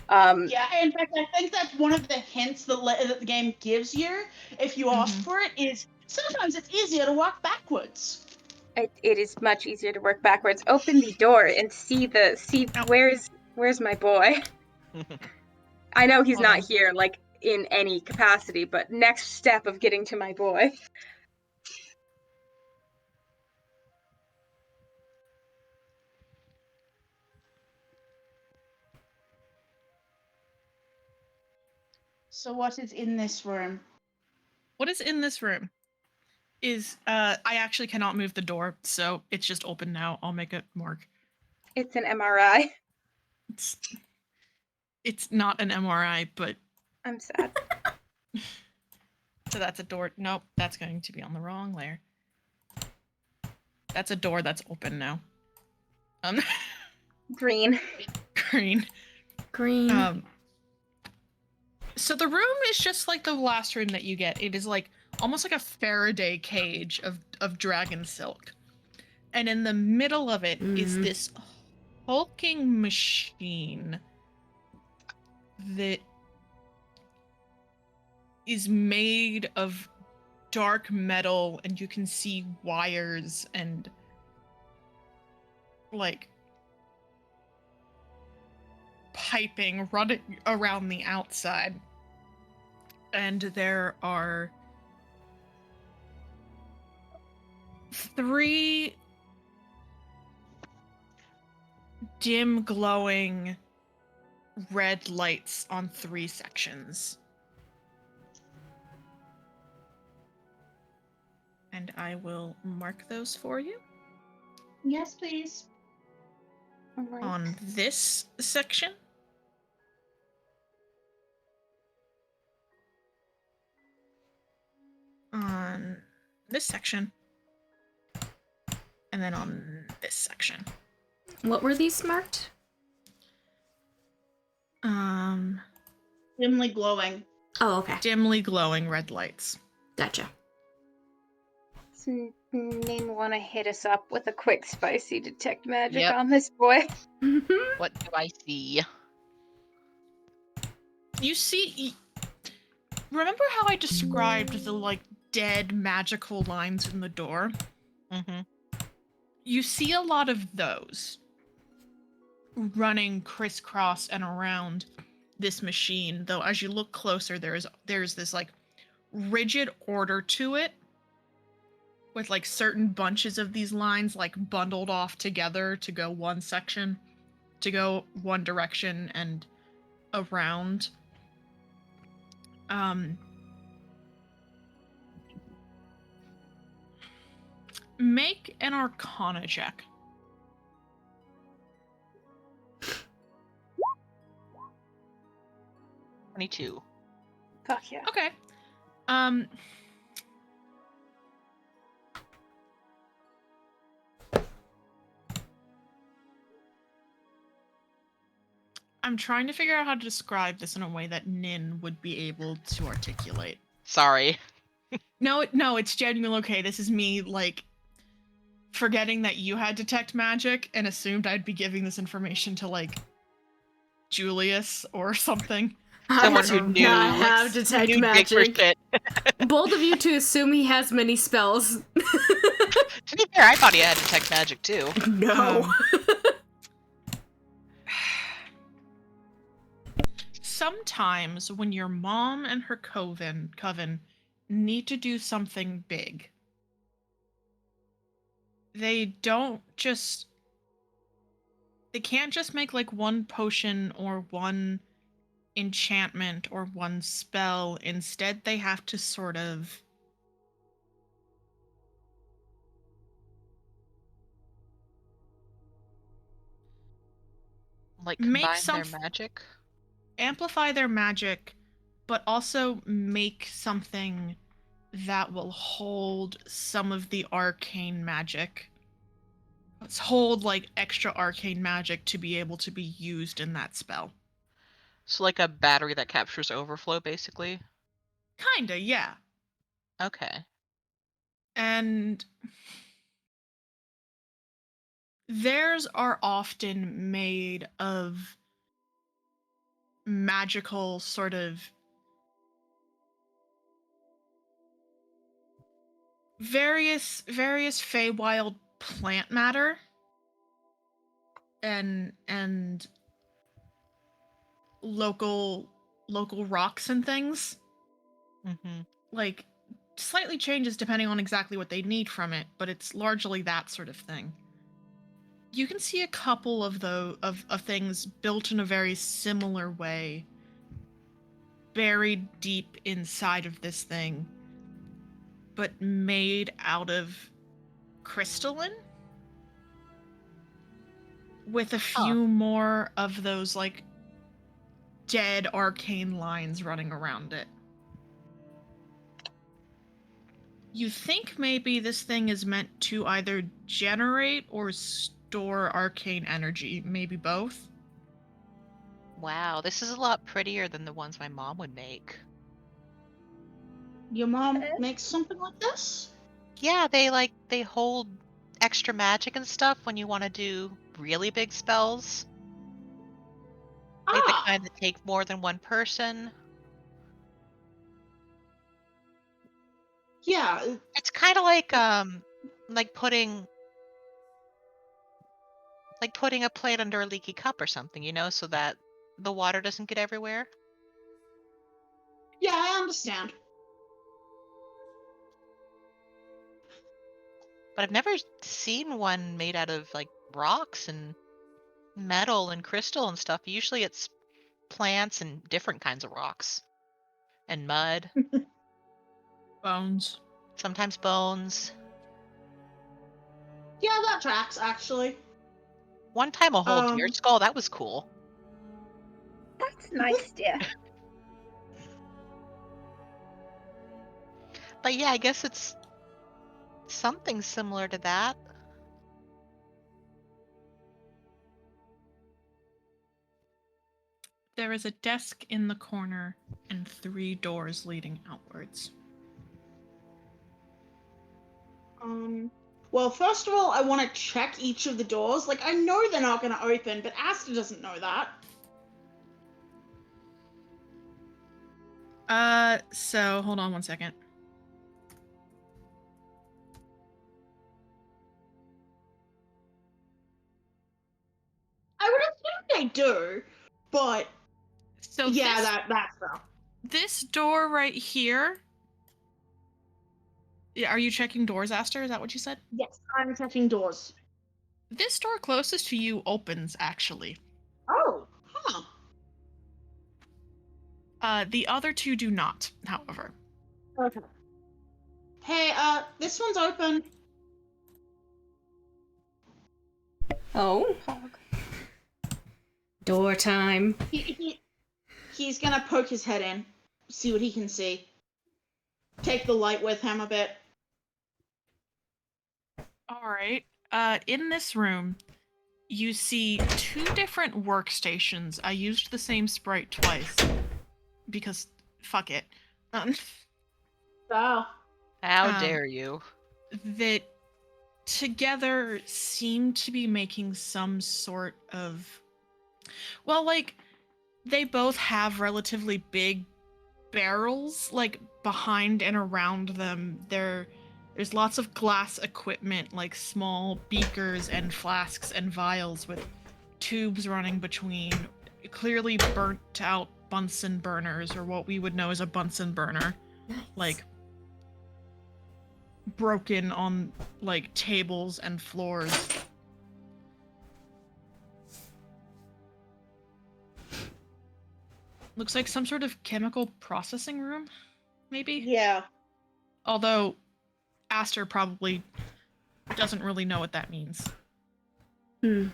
Yeah, in fact, I think that's one of the hints that the game gives you, if you ask for it, is sometimes it's easier to walk backwards. It is much easier to work backwards. Open the door and see where's my boy. I know he's Hold not on. here, like, in any capacity, but next step of getting to my boy. So what is in this room? What is in this room is I actually cannot move the door, so it's just open now. I'll make a mark. It's an MRI. It's not an MRI, but I'm sad. so that's a door. Nope, that's going to be on the wrong layer. That's a door that's open now. Green. Green. Green. So the room is just like the last room that you get. It is like almost like a Faraday cage of dragon silk. And in the middle of it is this hulking machine that is made of dark metal, and you can see wires and like piping running around the outside. And there are 3 dim glowing red lights on 3 sections. And I will mark those for you. Yes, please. Right. On this section, on this section, and then on this section. What were these marked? Dimly glowing. Oh, okay. Dimly glowing red lights. Gotcha. So Nin want to hit us up with a quick spicy detect magic Yep. on this boy. What do I see? You see, remember how I described the like dead magical lines in the door? Mm-hmm. You see a lot of those running crisscross and around this machine, though as you look closer there's this like rigid order to it, with like certain bunches of these lines like bundled off together to go one section, to go one direction and around. Make an Arcana check. 22. Fuck yeah. Okay. I'm trying to figure out how to describe this in a way that Nin would be able to articulate. Sorry. No, it's genuinely okay. This is me, like, forgetting that you had detect magic and assumed I'd be giving this information to, like, Julius or something. Someone I who do knew. not have detect Knew Jake for magic. shit. Both of you two assume he has many spells. To be fair, I thought he had detect magic too. No. Sometimes when your mom and her coven need to do something big, they can't just make like one potion or one enchantment or one spell. Instead, they have to sort of Like Make combine some their magic. amplify their magic, but also make something that will hold some of the arcane magic. Let's hold like extra arcane magic to be able to be used in that spell. So like a battery that captures overflow, basically. Kinda, yeah. Okay. And Theirs are often made of magical sort of various Feywild plant matter and local rocks and things. Mm-hmm. Like slightly changes depending on exactly what they need from it, but it's largely that sort of thing. You can see a couple of things built in a very similar way, buried deep inside of this thing, but made out of crystalline, with a few more of those like dead arcane lines running around it. You think maybe this thing is meant to either generate or store arcane energy, maybe both. Wow, this is a lot prettier than the ones my mom would make. Your mom makes something like this? Yeah, they hold extra magic and stuff when you want to do really big spells. Like the kind that take more than one person. Yeah. It's kind of like putting a plate under a leaky cup or something, so that the water doesn't get everywhere. Yeah, I understand. But I've never seen one made out of like rocks and metal and crystal and stuff. Usually it's plants and different kinds of rocks and mud. Bones. Sometimes bones. Yeah, that tracks, actually. One time a whole deer skull, that was cool. That's nice, dear. But yeah, I guess it's something similar to that. There is a desk in the corner and 3 doors leading outwards. Well, first of all, I want to check each of the doors. Like, I know they're not going to open, but Asta doesn't know that. So hold on one second. I would assume they do, but So yeah, this, that's so. This door right here. Yeah, are you checking doors, Aster? Is that what you said? Yes, I'm checking doors. This door closest to you opens, actually. Oh, huh. The other 2 do not, however. Okay. Hey, this one's open. Oh. Door time. He's gonna poke his head in, see what he can see. Take the light with him a bit. All right. In this room, you see 2 different workstations. I used the same sprite twice because fuck it. Wow. How dare you? That together seem to be making some sort of, well, like they both have relatively big barrels like behind and around them. There's lots of glass equipment, like small beakers and flasks and vials with tubes running between, clearly burnt out Bunsen burners, or what we would know as a Bunsen burner. Nice. Like broken on like tables and floors. Looks like some sort of chemical processing room, maybe? Yeah. Although Aster probably doesn't really know what that means. In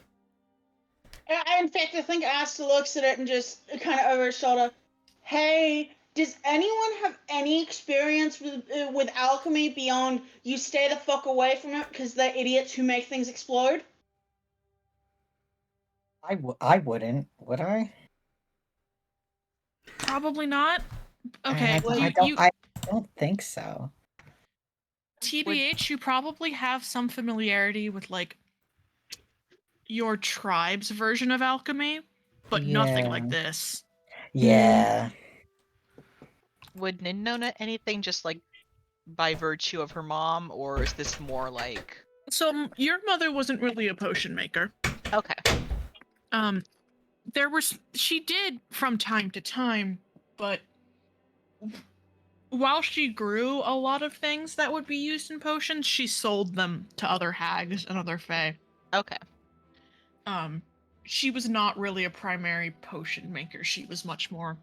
fact, I think Asta looks at it and just kind of over his shoulder, hey, does anyone have any experience with alchemy beyond you stay the fuck away from it because they're idiots who make things explode? I wouldn't, would I? Probably not. Okay, I don't think so. TBH, you probably have some familiarity with like your tribe's version of alchemy, but nothing like this. Yeah. Would Nin know anything just like by virtue of her mom, or is this more like? So your mother wasn't really a potion maker. Okay. She did from time to time, but while she grew a lot of things that would be used in potions, she sold them to other hags and other fae. Okay. She was not really a primary potion maker. She was much more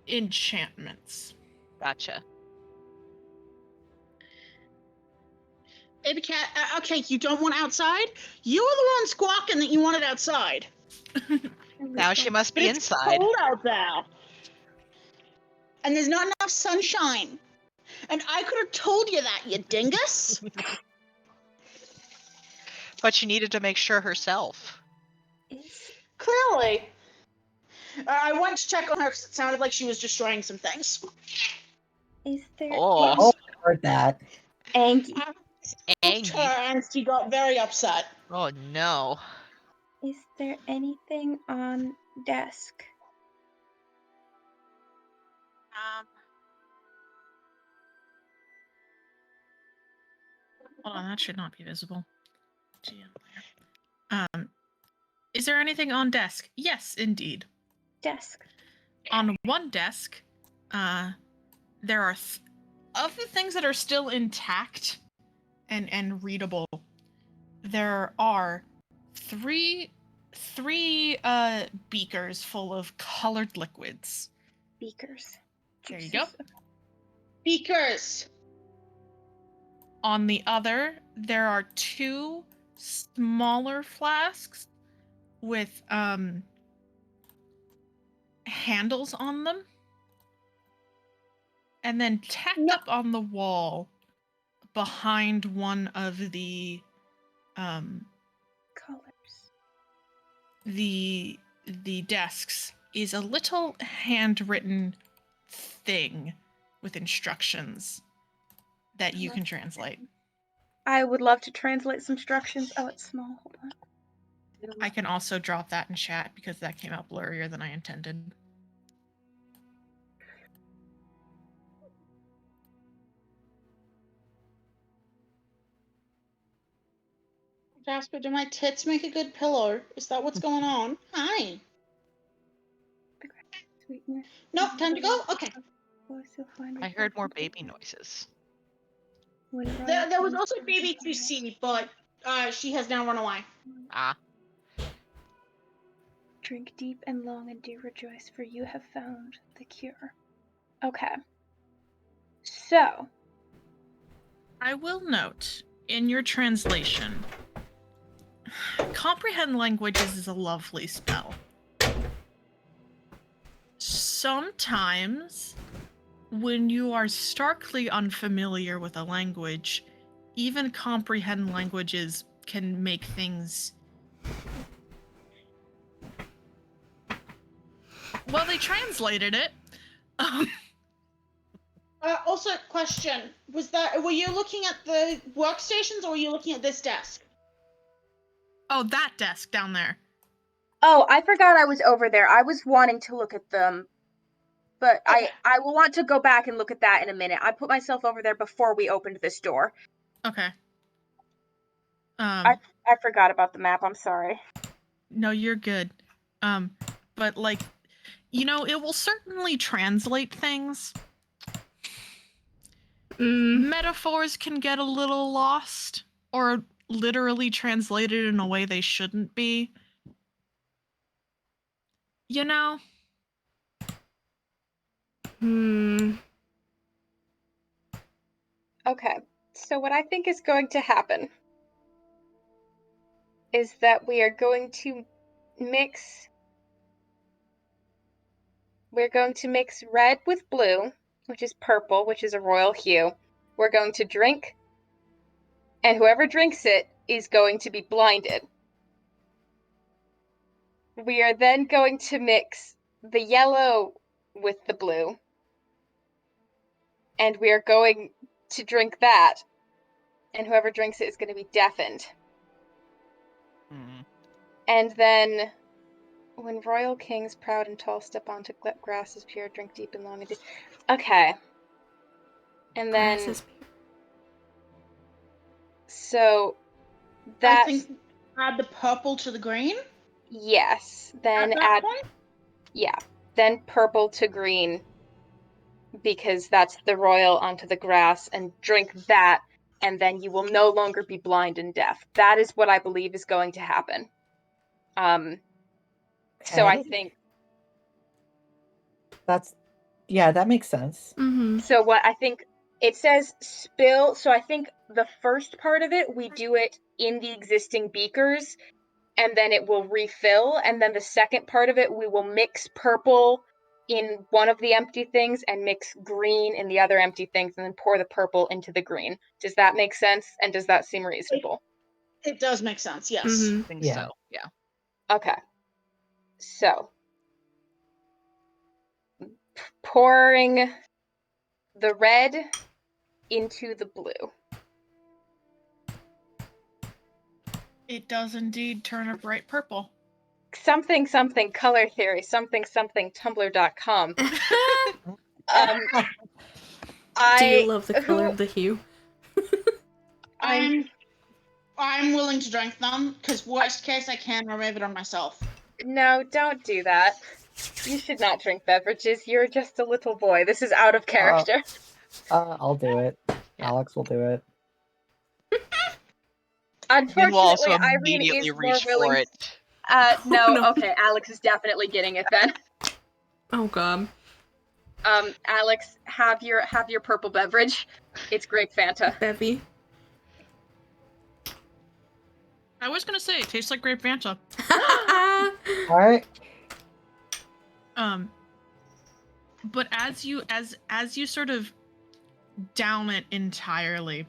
enchantments. Gotcha. Baby cat, okay, you don't want outside? You were the one squawking that you wanted outside. Now she must But be it's inside. cold out there. And there's not enough sunshine. And I could have told you that, you dingus. But she needed to make sure herself. Clearly. I went to check on her because it sounded like she was destroying some things. Is there Oh, I heard that. Angie? Angie. Her and she got very upset. Oh no. Is there anything on desk? Hold on, that should not be visible. Is there anything on desk? Yes, indeed. Desk. On one desk, there are of the things that are still intact and readable. There are three beakers full of colored liquids. Beakers. There you go. Beakers. On the other, there are 2 smaller flasks with handles on them. And then tacked up on the wall behind one of the Colors. the desks is a little handwritten thing with instructions that you can translate. I would love to translate some instructions. Oh, it's small. Hold on. I can also drop that in chat because that came out blurrier than I intended. Jasper, do my tits make a good pillow? Is that what's going on? Hi. Sweetness. Nope, time to go? Okay. I heard more baby noises. There was also baby to see, but she has now run away. Ah. Drink deep and long and do rejoice, for you have found the cure. Okay. So. I will note, in your translation, comprehend languages is a lovely spell. Sometimes, when you are starkly unfamiliar with a language, even comprehend languages can make things... Well, they translated it. Also, question: were you looking at the workstations, or were you looking at this desk? Oh, that desk down there. Oh, I forgot I was over there. I was wanting to look at them, but Okay. I will want to go back and look at that in a minute. I put myself over there before we opened this door. Okay. I forgot about the map. I'm sorry. No, you're good. But like, you know, it will certainly translate things. Metaphors can get a little lost or literally translated in a way they shouldn't be. You know? Okay. So what I think is going to happen is that we are going to mix red with blue, which is purple, which is a royal hue. We're going to drink, and whoever drinks it is going to be blinded. We are then going to mix the yellow with the blue, and we are going to drink that, and whoever drinks it is going to be deafened. Mm. And then, when royal kings, proud and tall, step onto grass is pure, drink deep and long and deep. Okay. And then, Grass is so I that's think add the purple to the green yes. Then at that add point. yeah. Then purple to green because that's the royal onto the grass, and drink that, and then you will no longer be blind and deaf. That is what I believe is going to happen. So I Okay. think that makes sense. Mm-hmm. so what I think it says spill, so I think the first part of it we do it in the existing beakers and then it will refill, and then the second part of it we will mix purple in one of the empty things and mix green in the other empty things and then pour the purple into the green. Does that make sense? And does that seem reasonable? It does make sense, yes. Mm-hmm. I think Yeah. so. Yeah. Okay. So pouring the red into the blue. It does indeed turn a bright purple. Something something color theory, something something tumblr.com. Do you love the color of the hue? I'm willing to drink them, because worst case I can remove it on myself. No, don't do that. You should not drink beverages. You're just a little boy. This is out of character. I'll do it. Yeah. Alex will do it. Then we'll also Unfortunately, Irene immediately is more reach willing. for it. No, No. okay, Alex is definitely getting it then. Oh god. Alex, have your purple beverage. It's grape Fanta. Bevy. I was gonna say it tastes like grape Fanta. All right. But as you sort of down it entirely,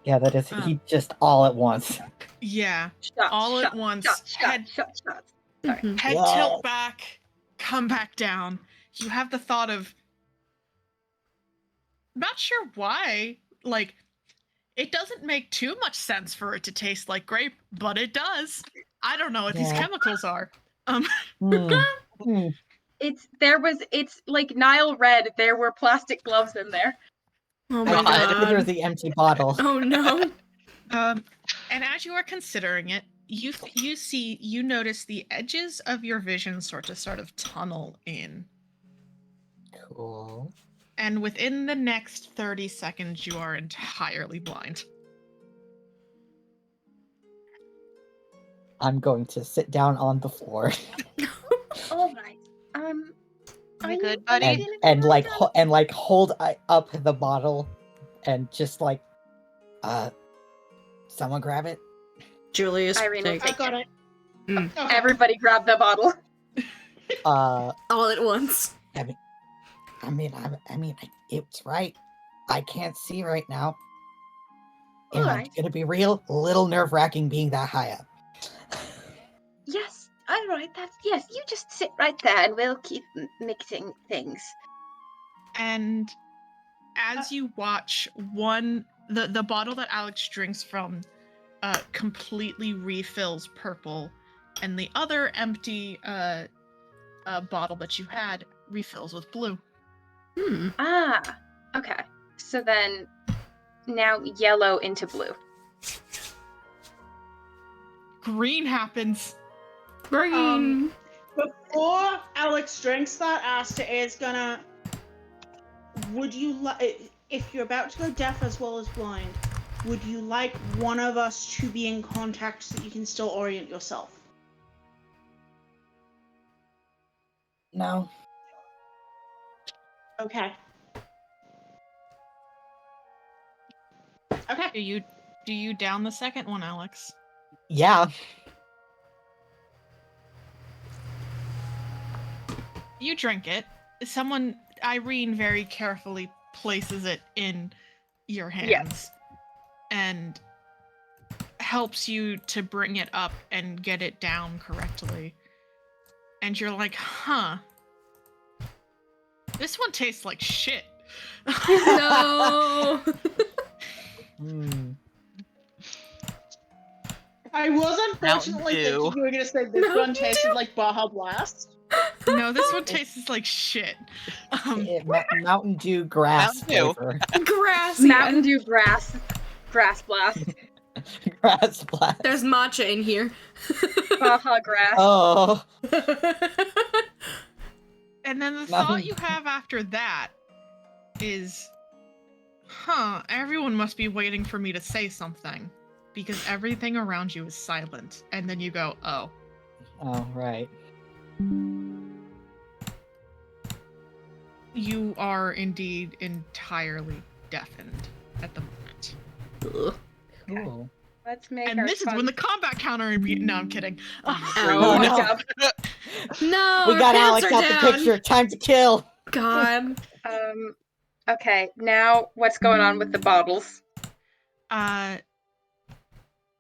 Yeah, that is he just all at once. yeah, Shots, all at shots, once, shots, head shots, shots. Sorry. Mhm. head Yes. tilt back, come back down. You have the thought of, not sure why, like, it doesn't make too much sense for it to taste like grape, but it does. I don't know what these Yeah. chemicals are. Hmm. Hmm. It's like Nile Red. There were plastic gloves in there. Oh my God. Consider god. the empty bottle. Oh no. And as you are considering it, you notice the edges of your vision sort of tunnel in. Cool. And within the next 30 seconds, you are entirely blind. I'm going to sit down on the floor All right. You good, buddy? and hold up the bottle and just like, someone grab it. Julius. Irene will take- I take got it. it. Mm. Okay. Everybody grab the bottle. all at once. It's right. I can't see right now. And I'm Alright. gonna be real, a little nerve-wracking being that high up. Yes, all right. Yes. You just sit right there, and we'll keep mixing things. And as you watch the bottle that Alex drinks from completely refills purple, and the other empty bottle that you had refills with blue. Hmm. Ah, okay. So then, now yellow into blue. Green happens. Green. Before Alex drinks that, Asta is gonna. Would you like, if you're about to go deaf as well as blind, would you like one of us to be in contact so that you can still orient yourself? No. Okay. Okay. Do you down the second one, Alex? Yeah. You drink it. Irene very carefully places it in your hands. Yes. And helps you to bring it up and get it down correctly. And you're like, huh. This one tastes like shit. No. Hmm. I was unfortunately Dew. thinking you were gonna say this one Mountain tasted Dew. like Baja Blast. No, this one tastes like shit. Mountain Dew grass Mountain Dew. flavor. Grass. Mountain Dew grass blast. Grass blast. There's matcha in here. Baja grass. Oh. And then the Mountain- thought you have after that is, everyone must be waiting for me to say something. Because everything around you is silent. And then you go, oh. Oh, right. You are indeed entirely deafened at the moment. Ugh. Cool. Let's make And our this is fun- when the combat counter. No, I'm kidding. Oh, Good no. job. No, We our got pants Alex are out down. the picture. Time to kill. God. Okay, now what's going on with the bottles?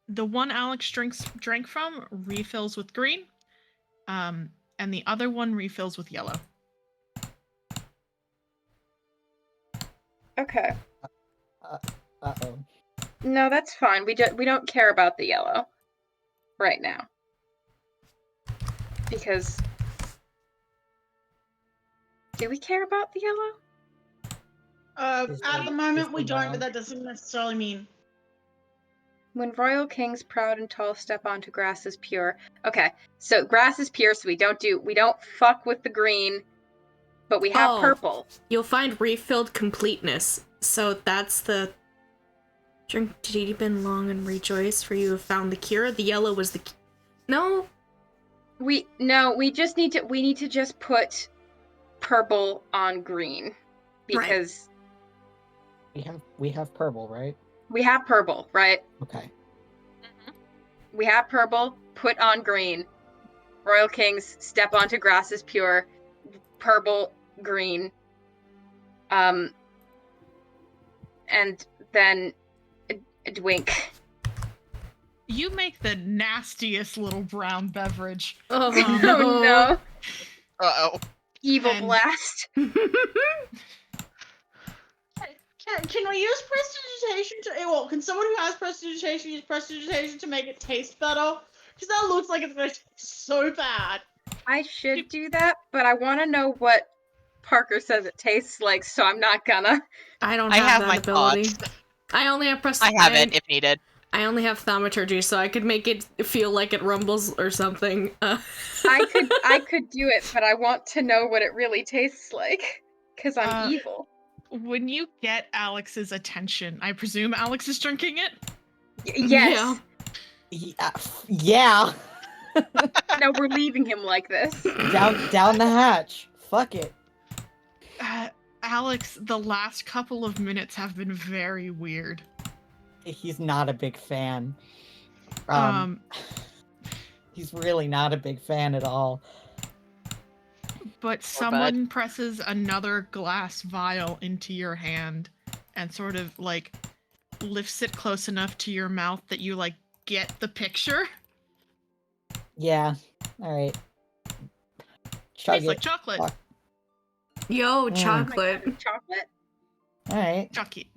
The one Alex drank from refills with green, and the other one refills with yellow. Okay. Uh-oh. No, that's fine. We don't care about the yellow right now. Because do we care about the yellow? At the moment we don't, but that doesn't necessarily mean. When royal kings proud and tall step onto grass is pure. Okay, so grass is pure, so we don't fuck with the green, but we have purple. You'll find refilled completeness. So that's the drink deep and long and rejoice, for you have found the cure. The yellow was the no. We just need to just put purple on green because we have purple, right? we have purple, right? Okay. We have purple, put on green. Royal kings step onto grass is pure. Purple, green. And then a drink. You make the nastiest little brown beverage. Oh, Oh no. Uh-oh. Evil And- blast. Can we use prestidigitation to? Can someone who has prestidigitation use prestidigitation to make it taste better? Because that looks like it's gonna taste so bad. I should do that, but I want to know what Parker says it tastes like, so I'm not gonna. I don't I have have that my ability. thoughts. I only have I have it if needed. I only have thaumaturgy, so I could make it feel like it rumbles or something. I could do it, but I want to know what it really tastes like, because I'm evil. When you get Alex's attention, I presume Alex is drinking it? Yes. Yeah. No, we're leaving him like this. Down the hatch. Fuck it. Alex, the last couple of minutes have been very weird. He's not a big fan. He's really not a big fan at all. But someone presses another glass vial into your hand and sort of like lifts it close enough to your mouth that you like get the picture. Yeah. All right. Chug Tastes it. like chocolate. Fuck. Yo, Mm. chocolate. Chocolate? All right. Chucky.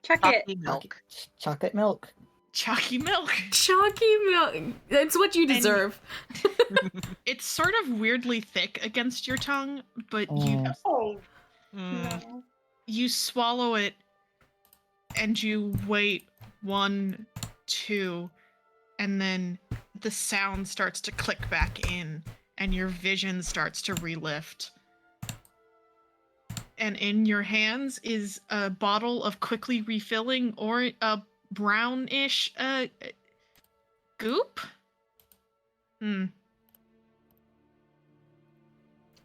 Chuck it. Chalky milk. Chocolate milk. Chalky milk. Chalky milk. It's what you deserve. It's sort of weirdly thick against your tongue, but Oh. Mm. you swallow it and you wait 1, 2, and then the sound starts to click back in and your vision starts to relift. And in your hands is a bottle of quickly refilling or a brownish goop. All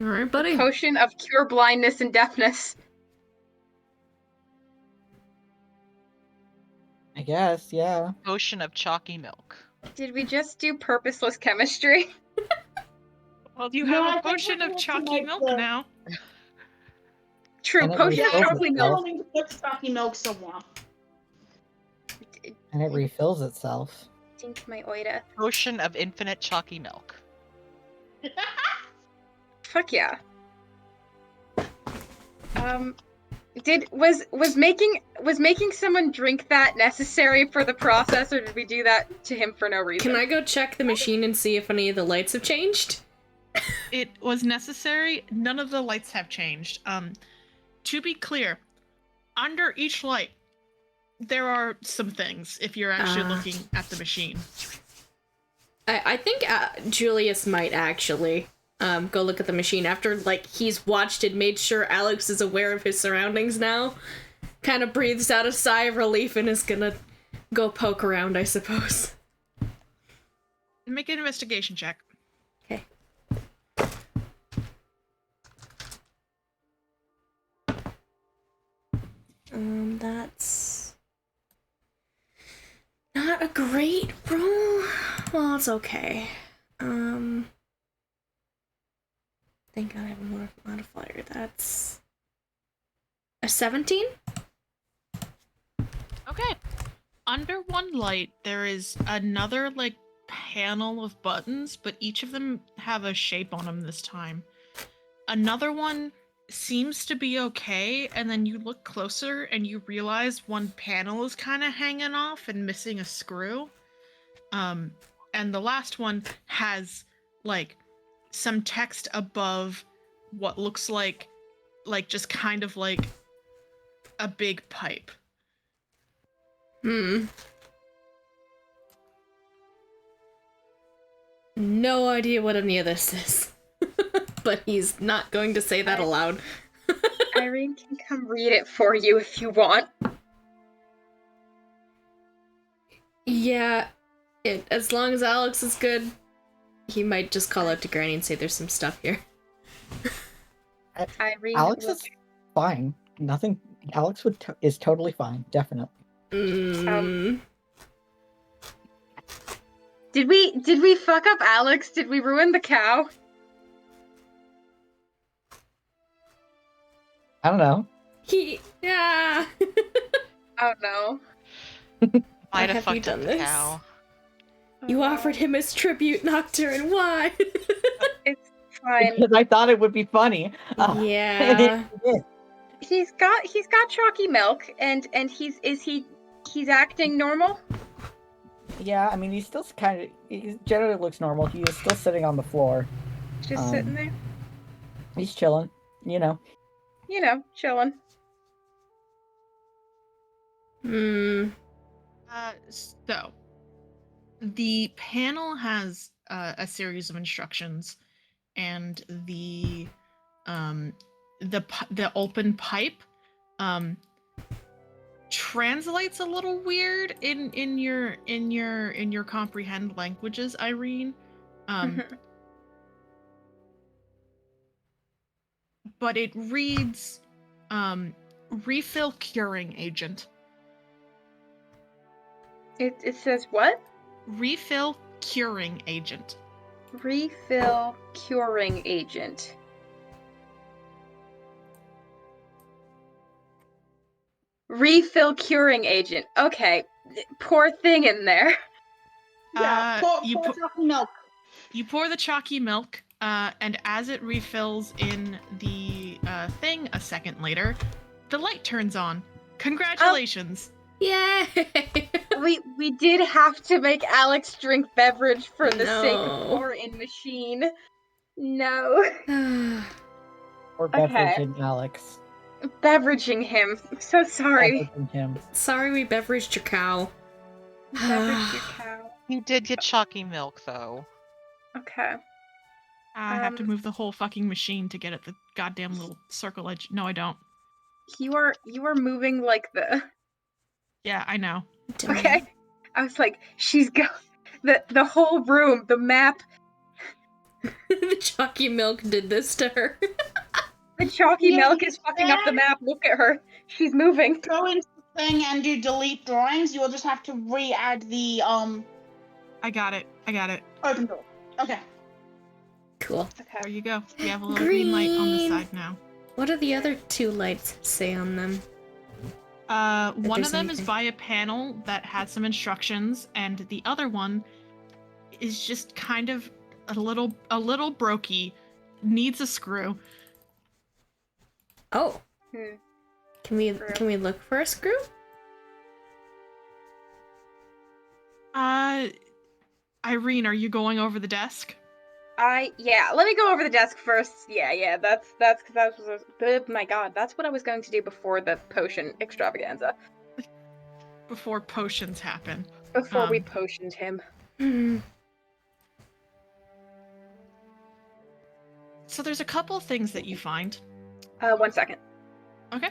right, buddy. Potion of cure blindness and deafness. I guess, yeah. Ocean of chalky milk. Did we just do purposeless chemistry? Well, you No, I have a think potion we of have to chalky make milk the- now. True, And it potion of refills chocolate itself. milk. Going to put stocky milk somewhere. And it refills itself. Dink my oida. Ocean of infinite chalky milk. Fuck yeah. Was making someone drink that necessary for the process, or did we do that to him for no reason? Can I go check the machine and see if any of the lights have changed? It was necessary. None of the lights have changed. To be clear, under each light, there are some things. If you're actually looking at the machine, I think Julius might actually go look at the machine after he's watched it, made sure Alex is aware of his surroundings now. Kind of breathes out a sigh of relief and is gonna go poke around, I suppose. make an investigation check. Okay. That's not a great roll. Well, it's okay. Thank God I have a modifier. That's a 17? Okay. Under one light, there is another, panel of buttons, but each of them have a shape on them this time. Another one seems to be okay, and then you look closer and you realize one panel is kind of hanging off and missing a screw. And the last one has, some text above what looks like just kind of like a big pipe. No idea what any of this is. But he's not going to say that aloud. Irene can come read it for you if you want. Yeah, as long as Alex is good, he might just call out to Granny and say there's some stuff here. Irene Alex is fine. Nothing. Alex is totally fine. Definitely. Did we fuck up Alex? Did we ruin the cow? I don't know. Yeah. Oh no. Might have you fucked done up the this? cow. You offered him as tribute, Nocturne. Why? It's fine. Because I thought it would be funny. Yeah. He's got chalky milk, and he's acting normal. Yeah, I mean, he's still he generally looks normal. He is still sitting on the floor. Just sitting there. He's chilling, you know. Chilling. So, the panel has a series of instructions, and the open pipe translates a little weird in your comprehend languages, Irene. But it reads refill curing agent. It says what? Refill curing agent. Refill curing agent. Refill curing agent. Okay. Poor thing in there. Yeah, pour chalky milk. You pour the chalky milk, and as it refills in the thing a second later, the light turns on. Congratulations! Yay! We did have to make Alex drink beverage for the sake of pour-in machine. No. Or beveraging Alex. Beveraging him. I'm so sorry. Beveraging him. Sorry we beveraged your cow. Beverage your cow. You did get chalky milk, though. Okay. I have to move the whole fucking machine to get at the goddamn little circle edge. No, I don't. You are moving like the... Yeah, I know. Okay. I was like, she's got the whole room, the map. The chalky milk did this to her. The chalky milk is fucking up the map. Look at her. She's moving. Go into the thing and do delete drawings. You will just have to re-add the I got it. open door. Okay. Cool. There you go. You have a little green light on the side now. What do the other two lights say on them? One there's of them is anything. by a panel that had some instructions, and the other one is just kind of a little brokey, needs a screw. Oh. Can we look for a screw? Irene, are you going over the desk? Yeah, let me go over the desk first. Yeah, that's oh my god, that's what I was going to do before the potion extravaganza. Before potions happen. Before we potioned him. So there's a couple things that you find. 1 second. Okay.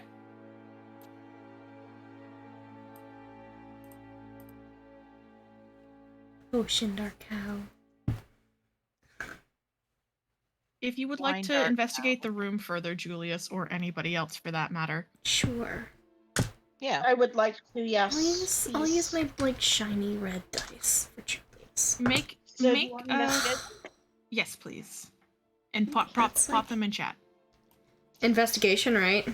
Ocean Dark Cow. If you would Wine like to dark investigate the room further, Julius, or anybody else for that matter. Sure. Yeah. I would like to, yes. I'll use my like shiny red dice for Julius. Make So make you want me to yes, please. And pop That's like- them in chat. Investigation, right?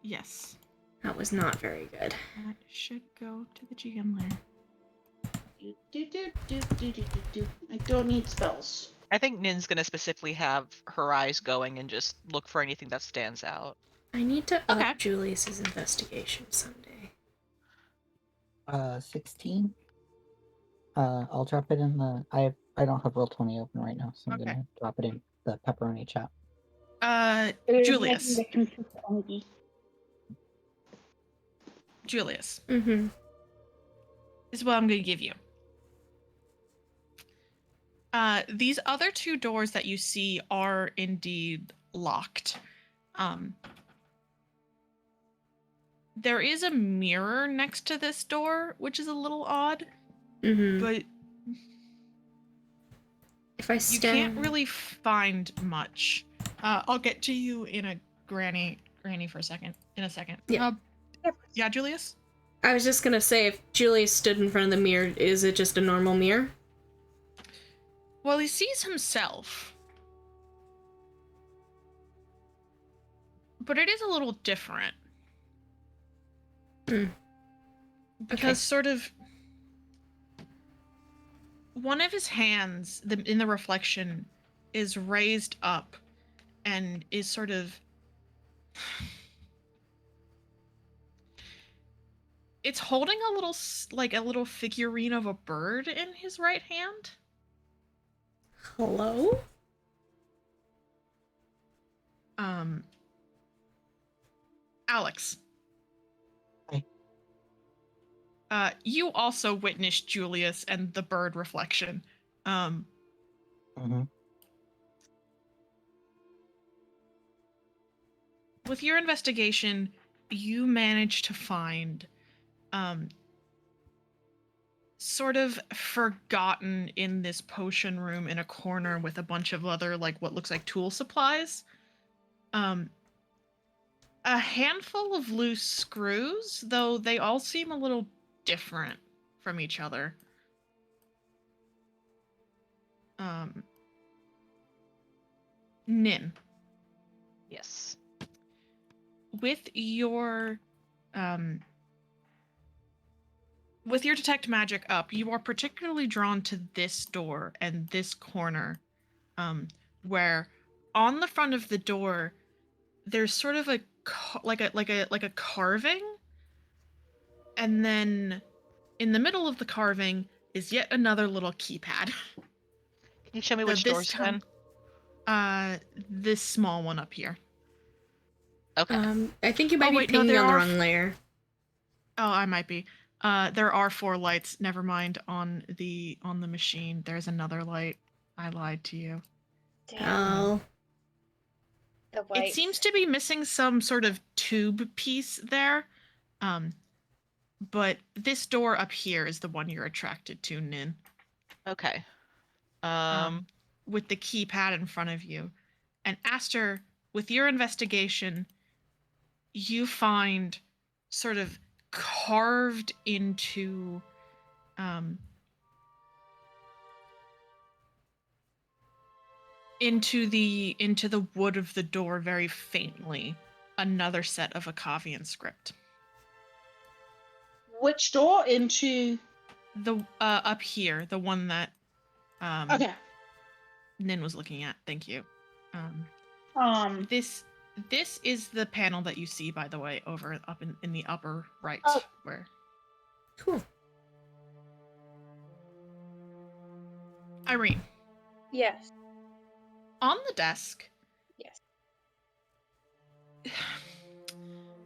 Yes. That was not very good. That should go to the GM layer. I don't need spells. I think Nin's gonna specifically have her eyes going and just look for anything that stands out. I need to Okay. up Julius's investigation someday. 16. I'll drop it in the. I don't have Roll20 open right now, so I'm Okay. gonna drop it in the pepperoni chat. Julius. Julius. Mm-hmm. This is what I'm going to give you. These other two doors that you see are indeed locked. There is a mirror next to this door, which is a little odd, Mm-hmm. but If I you stand... can't really find much. I'll get to you in a granny for a second. In a second. Yeah. Yeah, Julius? I was just gonna say, if Julius stood in front of the mirror, is it just a normal mirror? Well, he sees himself. But it is a little different. Hmm. Because sort of one of his hands in the reflection is raised up and is sort of it's holding a little figurine of a bird in his right hand. Hello? Alex. Hi. You also witnessed Julius and the bird reflection. With your investigation, you managed to find sort of forgotten in this potion room in a corner with a bunch of other, like, what looks like tool supplies. A handful of loose screws, though they all seem a little different from each other. Nin. Yes. With your detect magic up, you are particularly drawn to this door and this corner, where on the front of the door there's sort of a carving, and then in the middle of the carving is yet another little keypad. Can you show me which door's again? This small one up here. Okay. I think you might be pinging on the wrong layer. Oh, I might be. There are 4 lights. Never mind. On the machine, there's another light. I lied to you. Oh. The white. It seems to be missing some sort of tube piece there. But this door up here is the one you're attracted to, Nin. Okay. With the keypad in front of you. And Aster, with your investigation, you find sort of carved into the wood of the door very faintly another set of Akavian script. Which door? Into the up here, the one that okay. Nin was looking at. Thank you. This This is the panel that you see, by the way, over up in the upper right, Oh. where Cool. Irene. Yes. On the desk. Yes.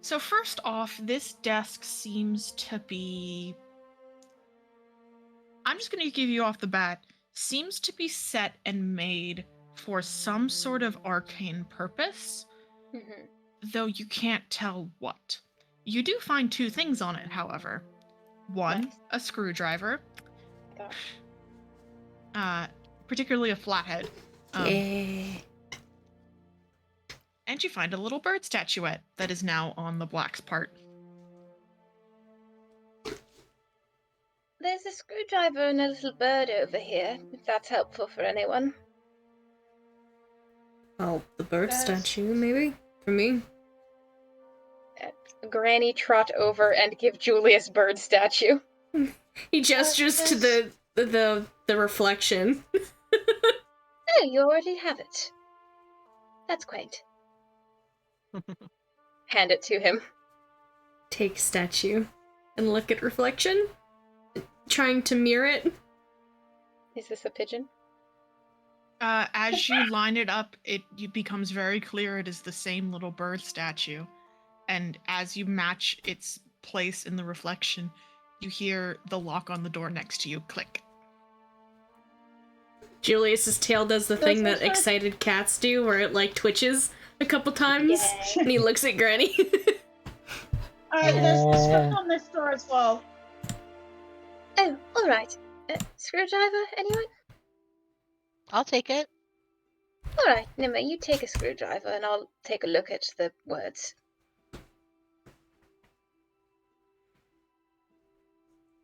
So first off, this desk seems to be... I'm just going to give you off the bat. Seems to be set and made for some sort of arcane purpose, Mm-hmm. though you can't tell what. You do find two things on it, however. One, Nice. a screwdriver, Thought. particularly a flathead. Yeah. And you find a little bird statuette that is now on the black's part. There's a screwdriver and a little bird over here, if that's helpful for anyone. Oh, the bird That's- statue, maybe? For me? Granny trot over and give Julius bird statue. He gestures to the reflection. Oh, you already have it. That's quaint. Hand it to him. Take statue and look at reflection. Trying to mirror it. Is this a pigeon? As you line it up, it becomes very clear it is the same little bird statue. And as you match its place in the reflection, you hear the lock on the door next to you click. Julius's tail does the thing that excited cats do, where it like twitches a couple times, and he looks at Granny. Alright, there's a script on this door as well. Oh, alright. Screwdriver, anyone? I'll take it. Alright, Nimmer, you take a screwdriver and I'll take a look at the words.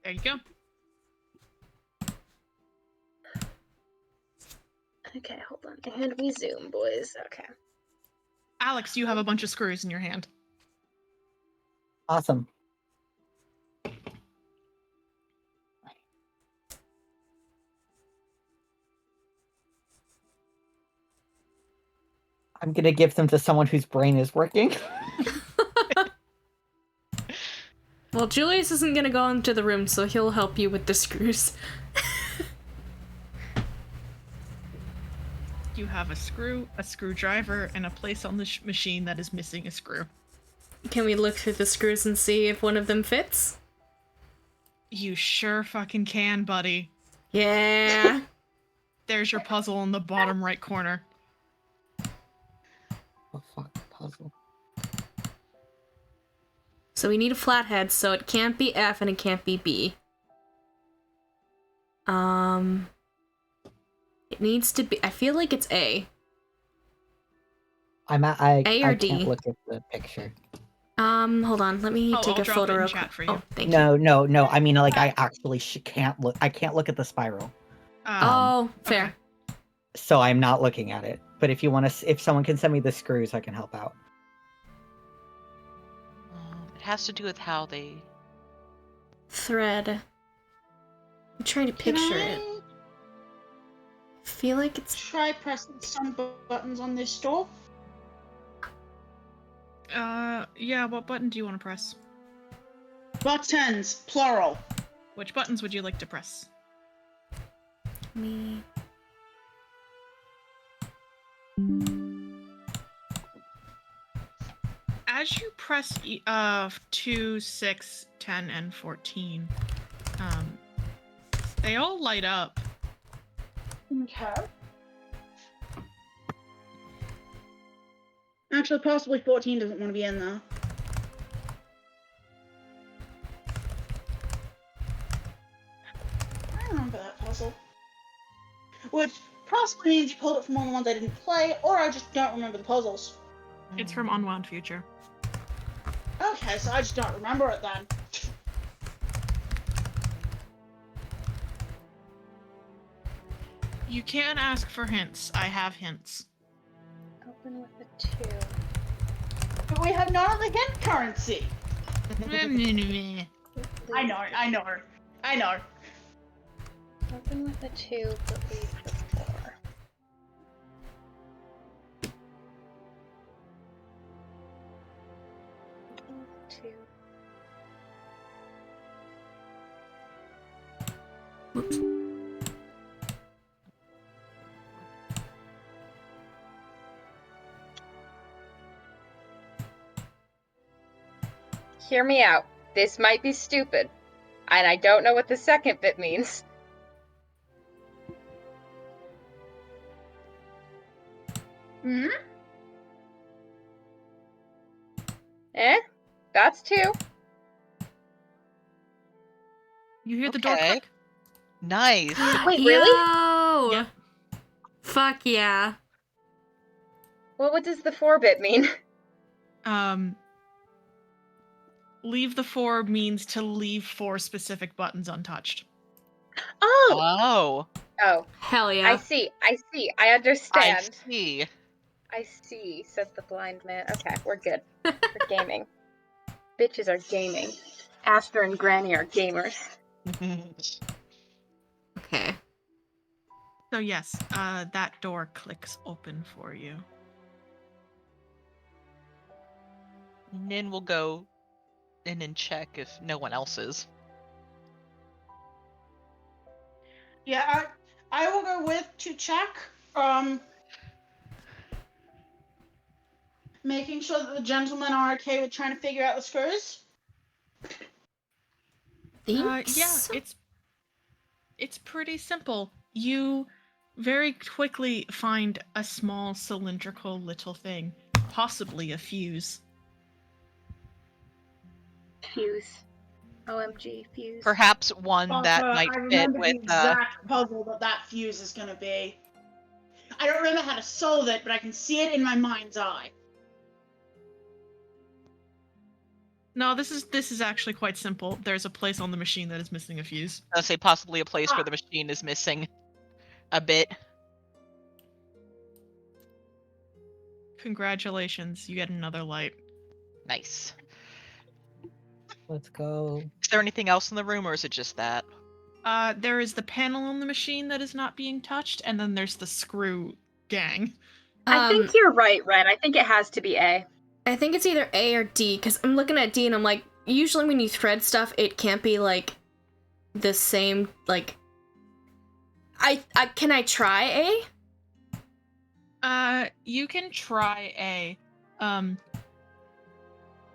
There you go. Okay, hold on. And we zoom, boys. Okay. Alex, you have a bunch of screws in your hand. Awesome. I'm gonna give them to someone whose brain is working. Well, Julius isn't gonna go into the room, so he'll help you with the screws. You have a screw, a screwdriver, and a place on the machine that is missing a screw. Can we look through the screws and see if one of them fits? You sure fucking can, buddy. Yeah. There's your puzzle in the bottom right corner. Oh fuck, puzzle. So we need a flathead, so it can't be F and it can't be B. It needs to be. I feel like it's A. I A or I D? can't look at the picture. Hold on. Let me take I'll a drop photo it in real chat quick. for you. Oh, thank you. No. I mean, like, I actually can't look. I can't look at the spiral, Oh, fair. okay. so I'm not looking at it. But if you want to, if someone can send me the screws, I can help out. It has to do with how they. Thread. I'm trying to picture it. I feel like it's. Try pressing some buttons on this door. Yeah, what button do you want to press? Buttons, plural. Which buttons would you like to press? Me. As you press 2, 6, 10, and 14, they all light up. Okay. Actually, possibly 14 doesn't want to be in there. I remember that puzzle. Which possibly means you pulled it from one of the ones I didn't play, or I just don't remember the puzzles. It's from Unwound Future. Okay, so I just don't remember it then. You can ask for hints. I have hints. Open with a 2. But we have none of the hint currency. I know. Open with a 2, but leave the 4. Whoops. Hear me out. This might be stupid, and I don't know what the second bit means. Hmm? That's two. You hear the door Okay. click? Nice. Wait, really? Yo! Yep. Fuck yeah. Well, what does the 4-bit mean? Leave the 4 means to leave 4 specific buttons untouched. Oh! Oh, Oh, Hell yeah. I see. I I understand. see. I see, says the blind man. Okay, we're good. We're gaming. Bitches are gaming. Aster and Granny are gamers. Okay. So yes, that door clicks open for you. Nin will go in and check if no one else is. Yeah, I will go with to check. Making sure that the gentlemen are okay with trying to figure out the screws. Yeah, Thanks. it's pretty simple. You very quickly find a small cylindrical little thing, possibly a fuse. Fuse. OMG, fuse. Perhaps one that Papa, might I fit remember with. the exact puzzle that fuse is going to be. I don't remember how to solve it, but I can see it in my mind's eye. No, this is actually quite simple. There's a place on the machine that is missing a fuse. I'll say possibly a place where the machine is missing a bit. Congratulations, you get another light. Nice. Let's go. Is there anything else in the room, or is it just that? There is the panel on the machine that is not being touched, and then there's the screw gang. I think you're right, Ren. I think it has to be A. I think it's either A or D, because I'm looking at D and I'm like, usually when you thread stuff, it can't be like the same, like. Can I try A? You can try A.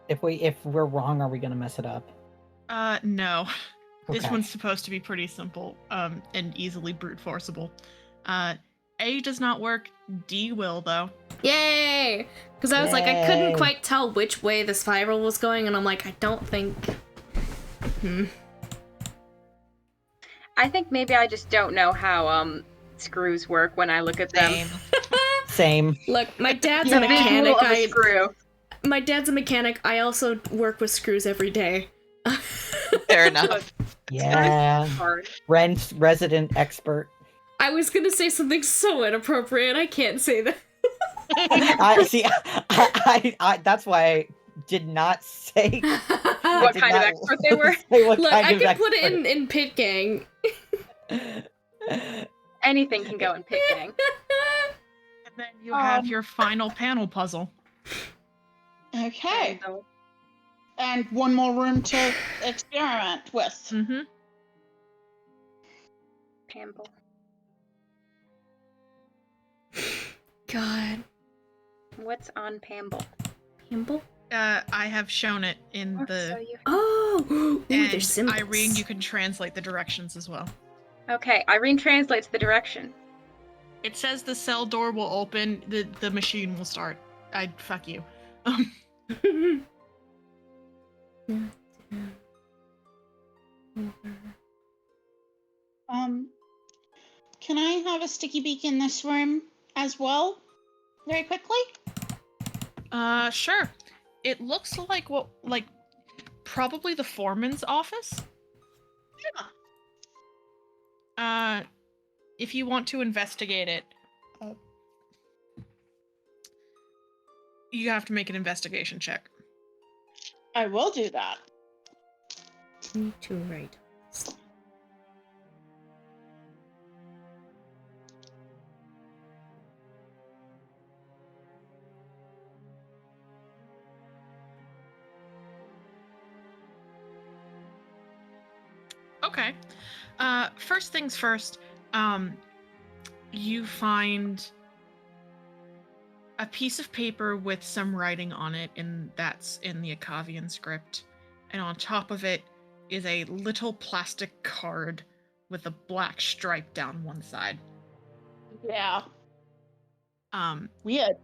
If we're wrong, are we gonna mess it up? No. This Okay. one's supposed to be pretty simple, and easily brute forceable. A does not work. D will, though. Yay! Because I was like, I couldn't Yay. quite tell which way the spiral was going, and I'm like, I don't think. I think maybe I just don't know how screws work when I look at them. Same. Look, my dad's The a mechanic. visual of a screw. My dad's a mechanic. I also work with screws every day. Fair enough. Yeah. Hard. Ren's resident expert. I was gonna say something so inappropriate. I can't say that. I see. I that's why I did not say What kind of expert they were? Look, I can put it in Pit Gang. Anything can go in Pit Gang. And then you have your final panel puzzle. Okay. And one more room to experiment with. Mm-hmm. Pamble. God. What's on Pamble? Pamble? I have shown it in the. So you... Oh! Ooh, and there's symbols. Irene, you can translate the directions as well. Okay, Irene translates the direction. It says the cell door will open, the machine will start. Fuck you. Can I have a sticky beak in this room as well? Very quickly? Sure. It looks like probably the foreman's office. Yeah. If you want to investigate it, you have to make an investigation check. I will do that. To right. Okay. First things first, you find a piece of paper with some writing on it, and that's in the Akavian script. And on top of it is a little plastic card with a black stripe down one side. Yeah. Weird.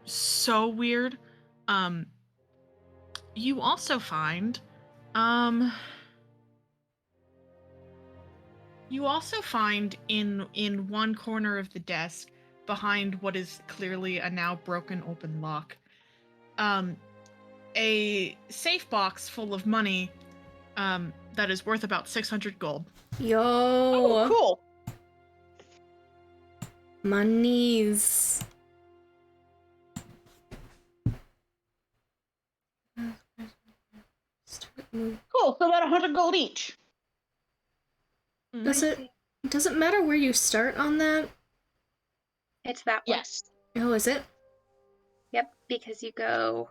So weird. You also find, in one corner of the desk, behind what is clearly a now broken open lock, a safe box full of money, that is worth about 600 gold. Yo. Oh, cool. Monies. Cool. So about 100 gold each. Does it matter where you start on that? It's that one. Yes. Oh, is it? Yep, because you go.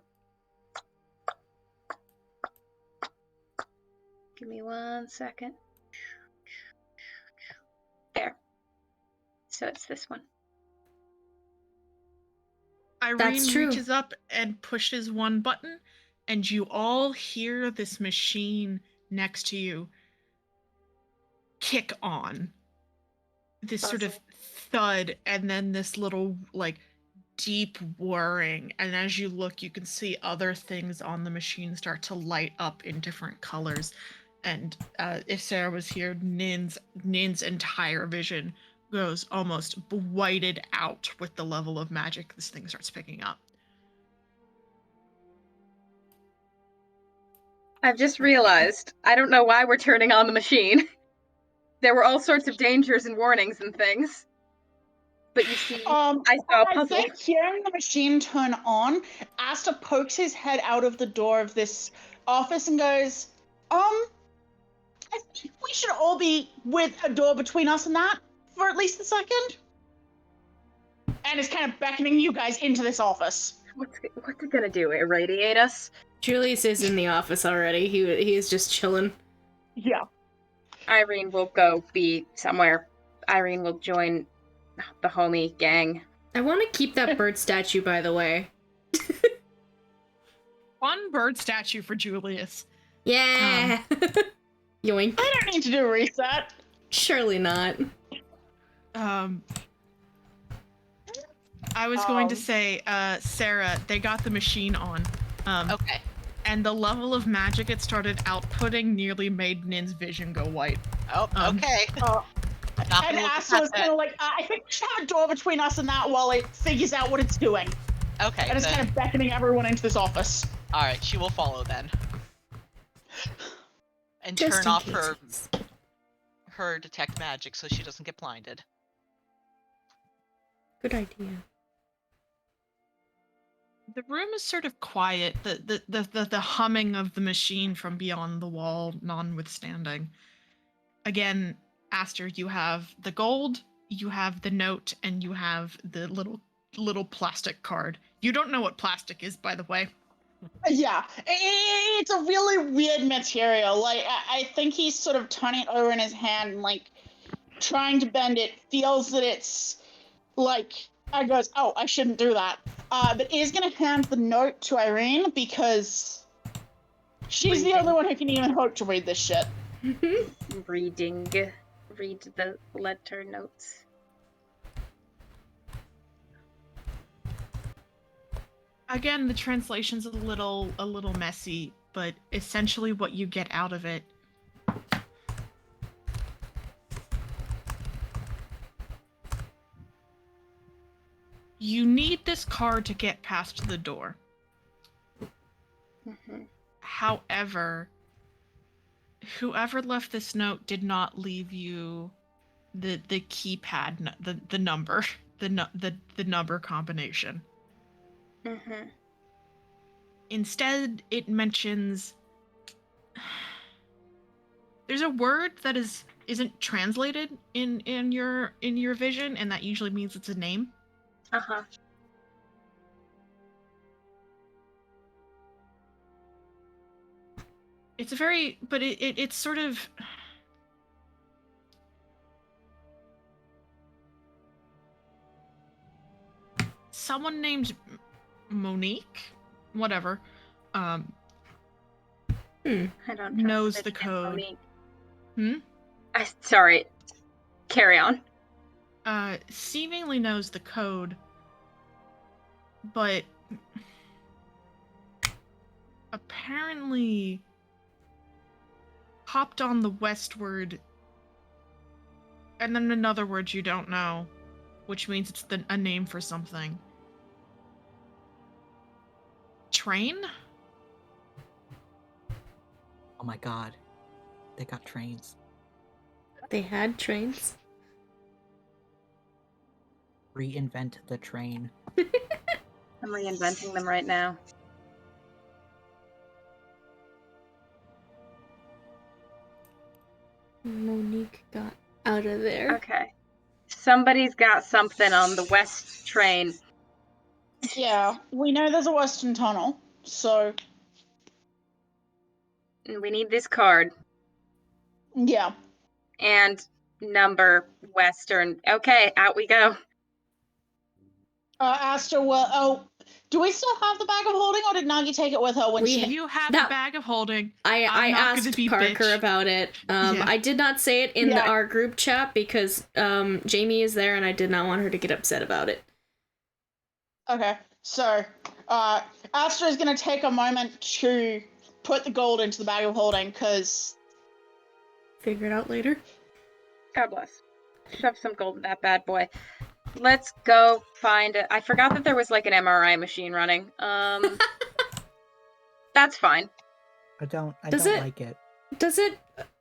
Give me 1 second. There. So it's this one. Irene true. reaches up and pushes one button, and you all hear this machine next to you kick on. This sort of thud, and then this little, like, deep whirring. And as you look, you can see other things on the machine start to light up in different colors. And if Sarah was here, Nin's entire vision goes almost whited out with the level of magic this thing starts picking up. I've just realized, I don't know why we're turning on the machine. There were all sorts of dangers and warnings and things. But you see, I saw a I puzzle. think hearing the machine turn on, Asta pokes his head out of the door of this office and goes, I think we should all be with a door between us and that for at least a second. And is kind of beckoning you guys into this office. What's it gonna do? Irradiate us? Julius is in the office already. He is just chilling. Yeah. Irene will go be somewhere. Irene will join the homie gang. I want to keep that bird statue, by the way. One bird statue for Julius. Yeah. Yoink. I don't need to do a reset. Surely not. I was going to say, Sarah, they got the machine on. Okay. And the level of magic it started outputting nearly made Nin's vision go white. Oh, okay. And Asta was kind of like, I think we should have a door between us and that while it figures out what it's doing. Okay. And it's then, kind of beckoning everyone into this office. all right, she will follow then. And Just turn in off case. her detect magic so she doesn't get blinded. Good idea. The room is sort of quiet, the humming of the machine from beyond the wall notwithstanding. Again, Aster, you have the gold, you have the note, and you have the little plastic card. You don't know what plastic is, by the way. Yeah, it's a really weird material. Like, I think he's sort of turning it over in his hand and, like, trying to bend it, feels that it's, like, I goes, oh, I shouldn't do that. But is going to hand the note to Irene because she's the only one who can even hope to read this shit. Read the letter notes. Again, the translation's a little messy, but essentially what you get out of it. You need this card to get past the door. Mm-hmm. However, whoever left this note did not leave you the keypad, the number, the number combination. Mm-hmm. Instead, it mentions there's a word that isn't translated in your vision, and that usually means it's a name. Uh-huh. It's a very, but it's sort of, someone named Monique, whatever, I don't trust knows bitch the named code. Monique. Sorry. Carry on. Seemingly knows the code, but apparently hopped on the westward, and then another word you don't know, which means it's a name for something. Train? Oh my god. They got trains. They had trains. Reinvent the train. I'm reinventing them right now. Monique got out of there. Okay. Somebody's got something on the west train. Yeah, we know there's a western tunnel, so And we need this card. yeah. And number western. Okay, out we go. Asta, do we still have the bag of holding, or did Nagi take it with her when she... You have that- the bag of holding. I I'm not gonna asked be Parker bitch. about it. Yeah. I did not say it in Yeah. our group chat because Jamie is there and I did not want her to get upset about it. Okay, so, Asta is going to take a moment to put the gold into the bag of holding, because... Figure it out later. God bless. Shove some gold in that bad boy. Let's go find it. I forgot that there was like an MRI machine running. That's fine. I don't Does it- like it. Does it...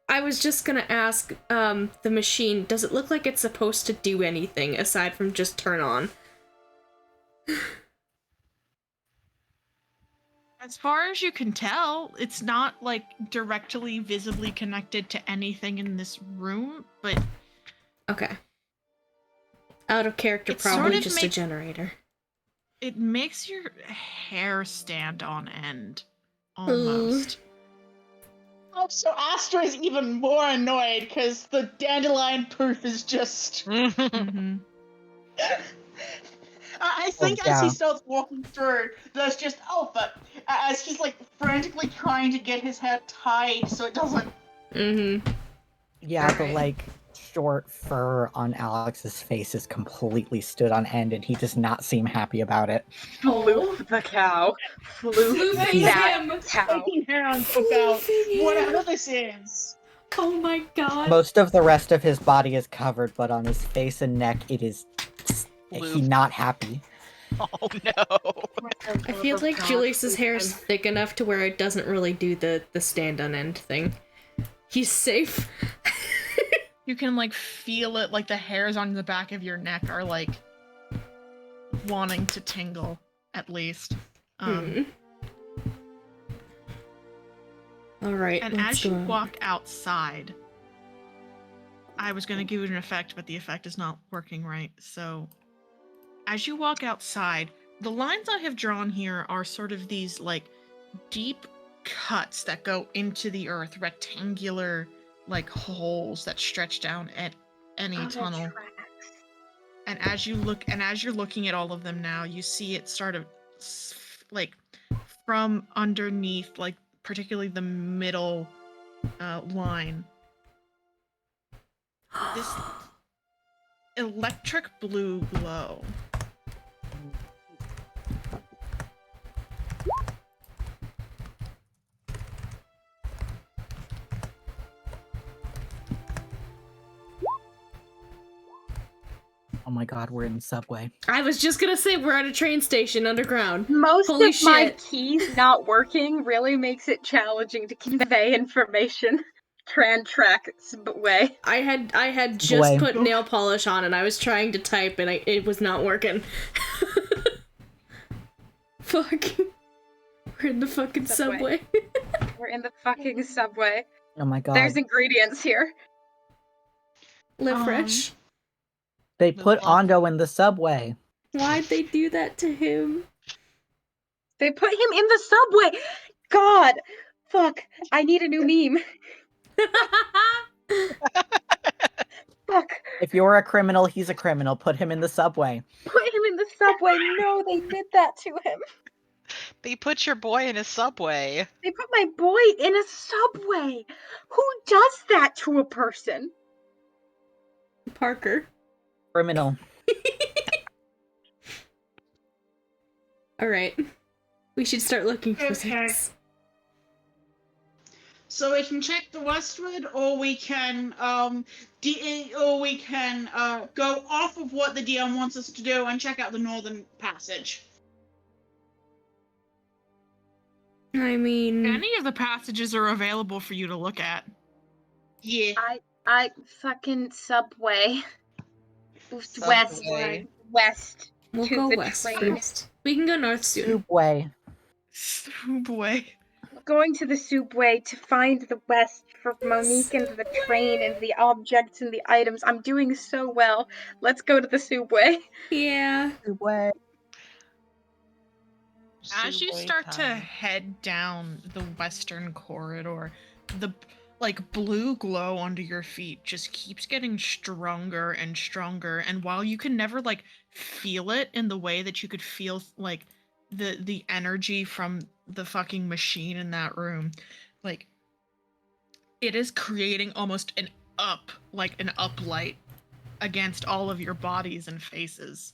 I was just gonna ask, the machine, does it look like it's supposed to do anything aside from just turn on? As far as you can tell, it's not like directly visibly connected to anything in this room, but Okay. Out of character, It sort probably of just a makes- generator. it makes your hair stand on end. Almost. Oh, so Asta is even more annoyed, because the dandelion poof is just... Mhm. I think as yeah. he starts walking through, there's just but as he's like frantically trying to get his hair tied so it doesn't. Mm-hmm. Yeah, the Alright. like short fur on Alex's face is completely stood on end, and he does not seem happy about it. Floof the cow. Floof Floofing that him. cow. Taking hands about Floofing whatever him. this is. Oh my god. Most of the rest of his body is covered, but on his face and neck, it is he Floof. not happy. Oh no. I feel like Julius's hair is thick enough to where it doesn't really do the stand on end thing. He's safe. You can like feel it, like the hairs on the back of your neck are like wanting to tingle, at least. Alright, And let's as you go on. walk outside, I was going to give it an effect, but the effect is not working right. So, as you walk outside, the lines I have drawn here are sort of these like deep cuts that go into the earth, rectangular like holes that stretch down at any tunnel. And as you're looking at all of them now, you see it sort of like from underneath, like particularly the middle line. This electric blue glow. Oh my god, we're in the subway. I was just gonna say we're at a train station underground. Most Holy of my shit. keys not working really makes it challenging to convey information. Track way. I had just Boy. put nail polish on and I was trying to type and it was not working. Fuck. We're in the fucking subway. We're in the fucking subway. Oh my god. There's ingredients here. Live fresh. They put Move on. Ondo in the subway. Why'd they do that to him? They put him in the subway. God, fuck. I need a new meme. Fuck. If you're a criminal, he's a criminal. Put him in the subway. Put him in the subway. No, they did that to him. They put your boy in a subway. They put my boy in a subway. Who does that to a person? Parker. Criminal. All right. We should start looking for Okay. things. So we can check the westward, or we can go off of what the DM wants us to do and check out the northern passage. I mean, Any of the passages are available for you to look at. Yeah. I fucking subway. Subway. West. we'll to go the west train. first. We can go north soon. Subway. Subway. Going to the subway to find the west for Monique and the train and the objects and the items. I'm doing so well. Let's go to the subway. Yeah. Subway. As you Subway start to time. head down the western corridor, the blue glow under your feet just keeps getting stronger and stronger. And while you can never feel it in the way that you could feel the energy from the fucking machine in that room, it is creating almost an uplight against all of your bodies and faces.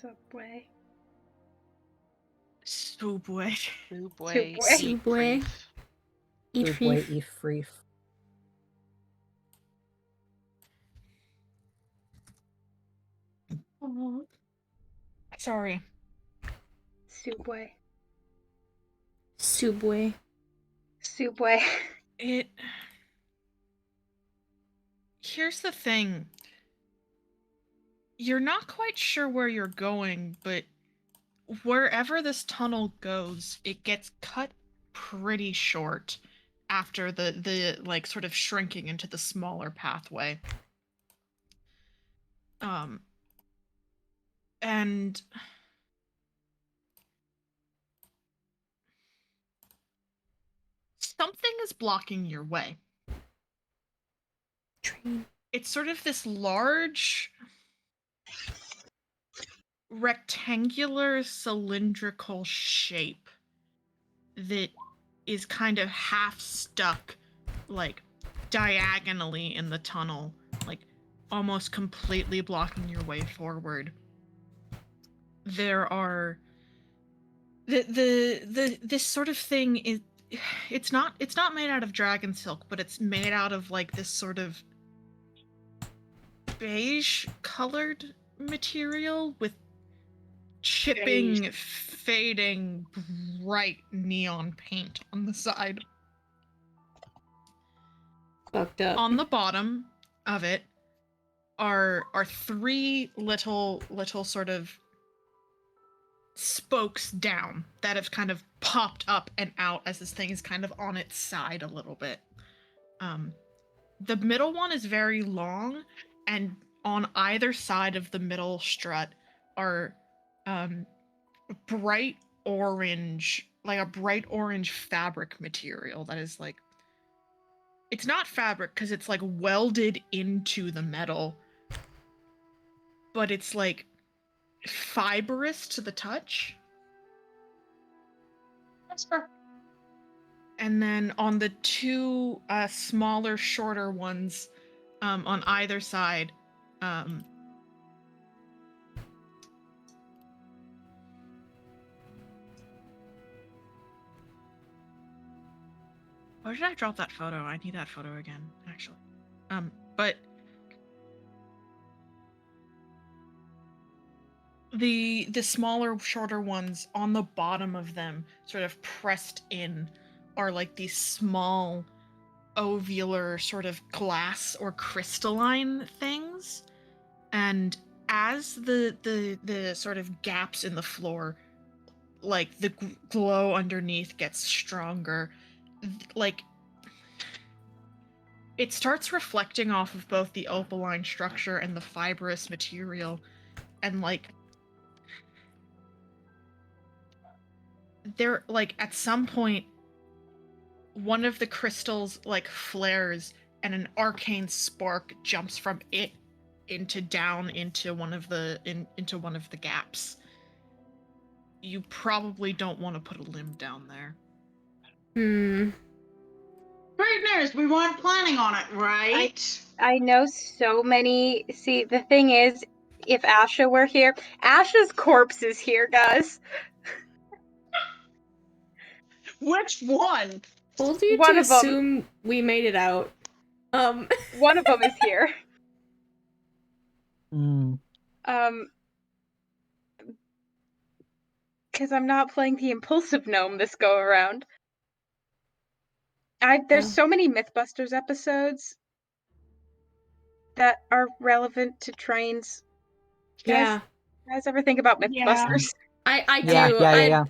Subway. Subway. Subway. Subway. eat Subway. brief. Eat Subway. beef. Eat free. Sorry. Subway. Subway. Subway. Here's the thing. You're not quite sure where you're going, but wherever this tunnel goes, it gets cut pretty short after the sort of shrinking into the smaller pathway. And something is blocking your way. Train. It's sort of this large rectangular cylindrical shape that is kind of half stuck diagonally in the tunnel, almost completely blocking your way forward. There are this sort of thing is it's not made out of dragon silk, but it's made out of this sort of beige colored material with chipping, fading, bright neon paint on the side. Fucked up. On the bottom of it are three little sort of spokes down that have kind of popped up and out as this thing is kind of on its side a little bit. The middle one is very long, and on either side of the middle strut are bright orange, a bright orange fabric material that is it's not fabric because it's welded into the metal, but it's fibrous to the touch. That's fair. And then on the two smaller, shorter ones on either side, where did I drop that photo? I need that photo again, actually. But the smaller, shorter ones on the bottom of them, sort of pressed in, are these small ovular sort of glass or crystalline things. And as the sort of gaps in the floor, the glow underneath gets stronger, it starts reflecting off of both the opaline structure and the fibrous material, and there at some point one of the crystals like flares and an arcane spark jumps from it into one of the gaps. You probably don't want to put a limb down there. Great news. We weren't planning on it, right? I know so many. See, the thing is, if Asha were here, Asha's corpse is here, guys. Which one? Told you One to of 'em. assume we made it out. One of them is here. Because I'm not playing the impulsive gnome this go around. There's so many Mythbusters episodes that are relevant to trains. Yeah. You guys ever think about Mythbusters? I do. Yeah.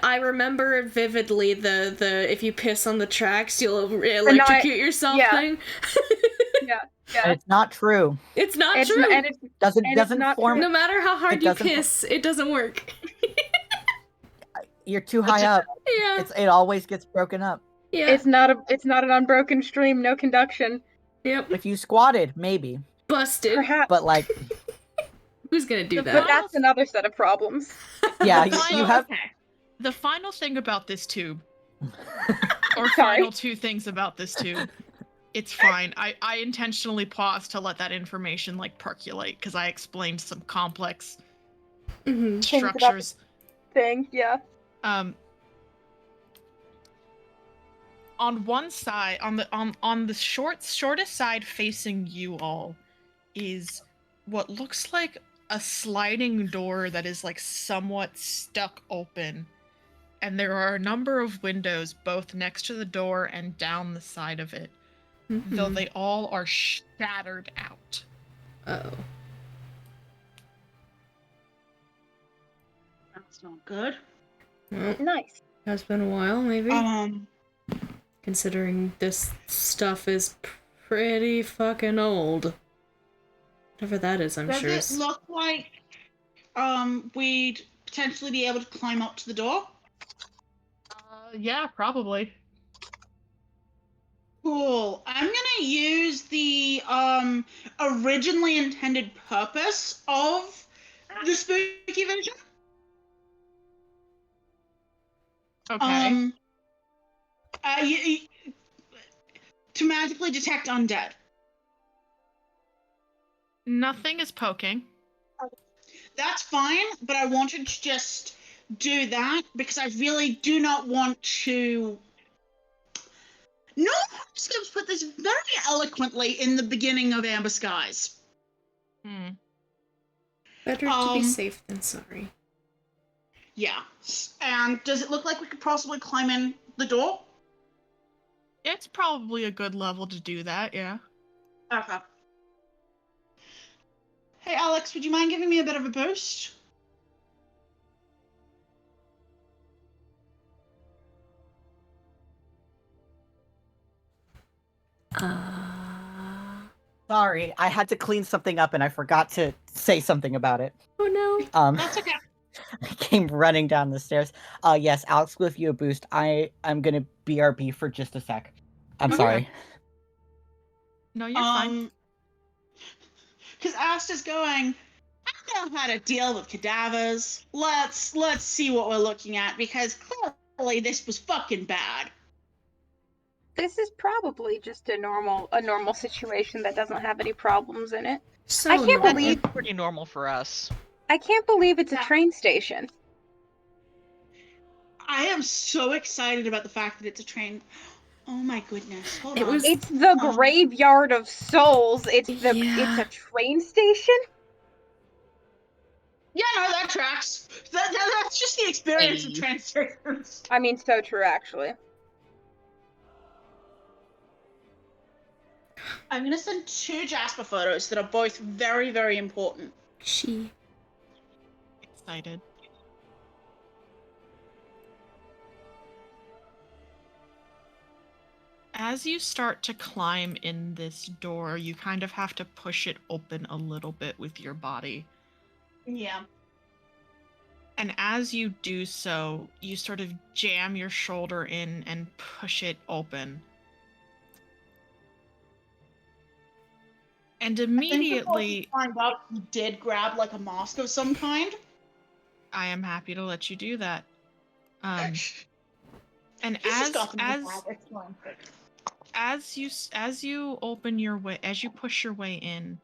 I remember vividly the if you piss on the tracks you'll electrocute yourself thing. Yeah. It's not true. It's not It's true. not, and Doesn't not form. true. No matter how hard It you doesn't- piss, it doesn't work. You're too high up. Yeah. It always gets broken up. Yeah. It's not an unbroken stream, no conduction. Yep. If you squatted, maybe. Busted. Perhaps. But like, Who's gonna do that? But that's another set of problems. yeah, you have. The final thing about this tube, or Sorry. final two things about this tube, it's fine. I intentionally paused to let that information like percolate because I explained some complex structures. Thing, yeah. On one side, on the shortest side facing you all, is what looks like a sliding door that is like somewhat stuck open. And there are a number of windows both next to the door and down the side of it, though they all are shattered out. Uh-oh. That's not good. Well, Nice. has been a while, maybe. Considering this stuff is pretty fucking old. Whatever that is, I'm sure. Does it look like we'd potentially be able to climb up to the door? Yeah, probably. Cool. I'm gonna use the originally intended purpose of the spooky vision. Okay. To magically detect undead. Nothing is poking. That's fine, but I wanted to just do that because I really do not want to. No, I'm just going to put this very eloquently in the beginning of Amber Skies. Better to be safe than sorry. Yeah. And does it look like we could possibly climb in the door? It's probably a good level to do that, yeah. Okay. Hey, Alex, would you mind giving me a bit of a boost? Sorry, I had to clean something up and I forgot to say something about it. Oh no. That's okay. I came running down the stairs. Yes, Alex will give you a boost. I'm gonna BRB for just a sec. I'm sorry. No, you're fine. Because Asta's going, I know how to deal with cadavers. Let's see what we're looking at, because clearly this was fucking bad. This is probably just a normal situation that doesn't have any problems in it. So I can't normal. believe Pretty normal for us. I can't believe it's a train station. I am so excited about the fact that it's a train. Oh my goodness. Hold on. It's the graveyard of souls. It's a train station? Yeah, no, that tracks. That's just the experience of train stations. I mean, so true, actually. I'm gonna send 2 Jasper photos that are both very, very important. Excited. As you start to climb in this door, you kind of have to push it open a little bit with your body. Yeah. And as you do so, you sort of jam your shoulder in and push it open. And immediately, I think before he climbed up, he did grab like a mask of some kind. I am happy to let you do that. And He's just got them in the bag. It's fine. as you open your way, as you push your way in,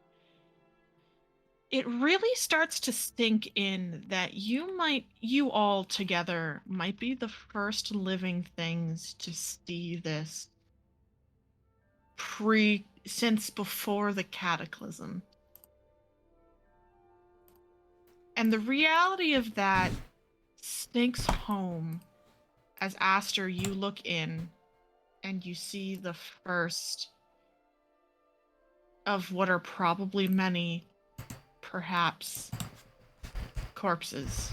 it really starts to sink in that you all together might be the first living things to see this since before the cataclysm. And the reality of that stinks home as Aster, you look in and you see the first of what are probably many, perhaps, corpses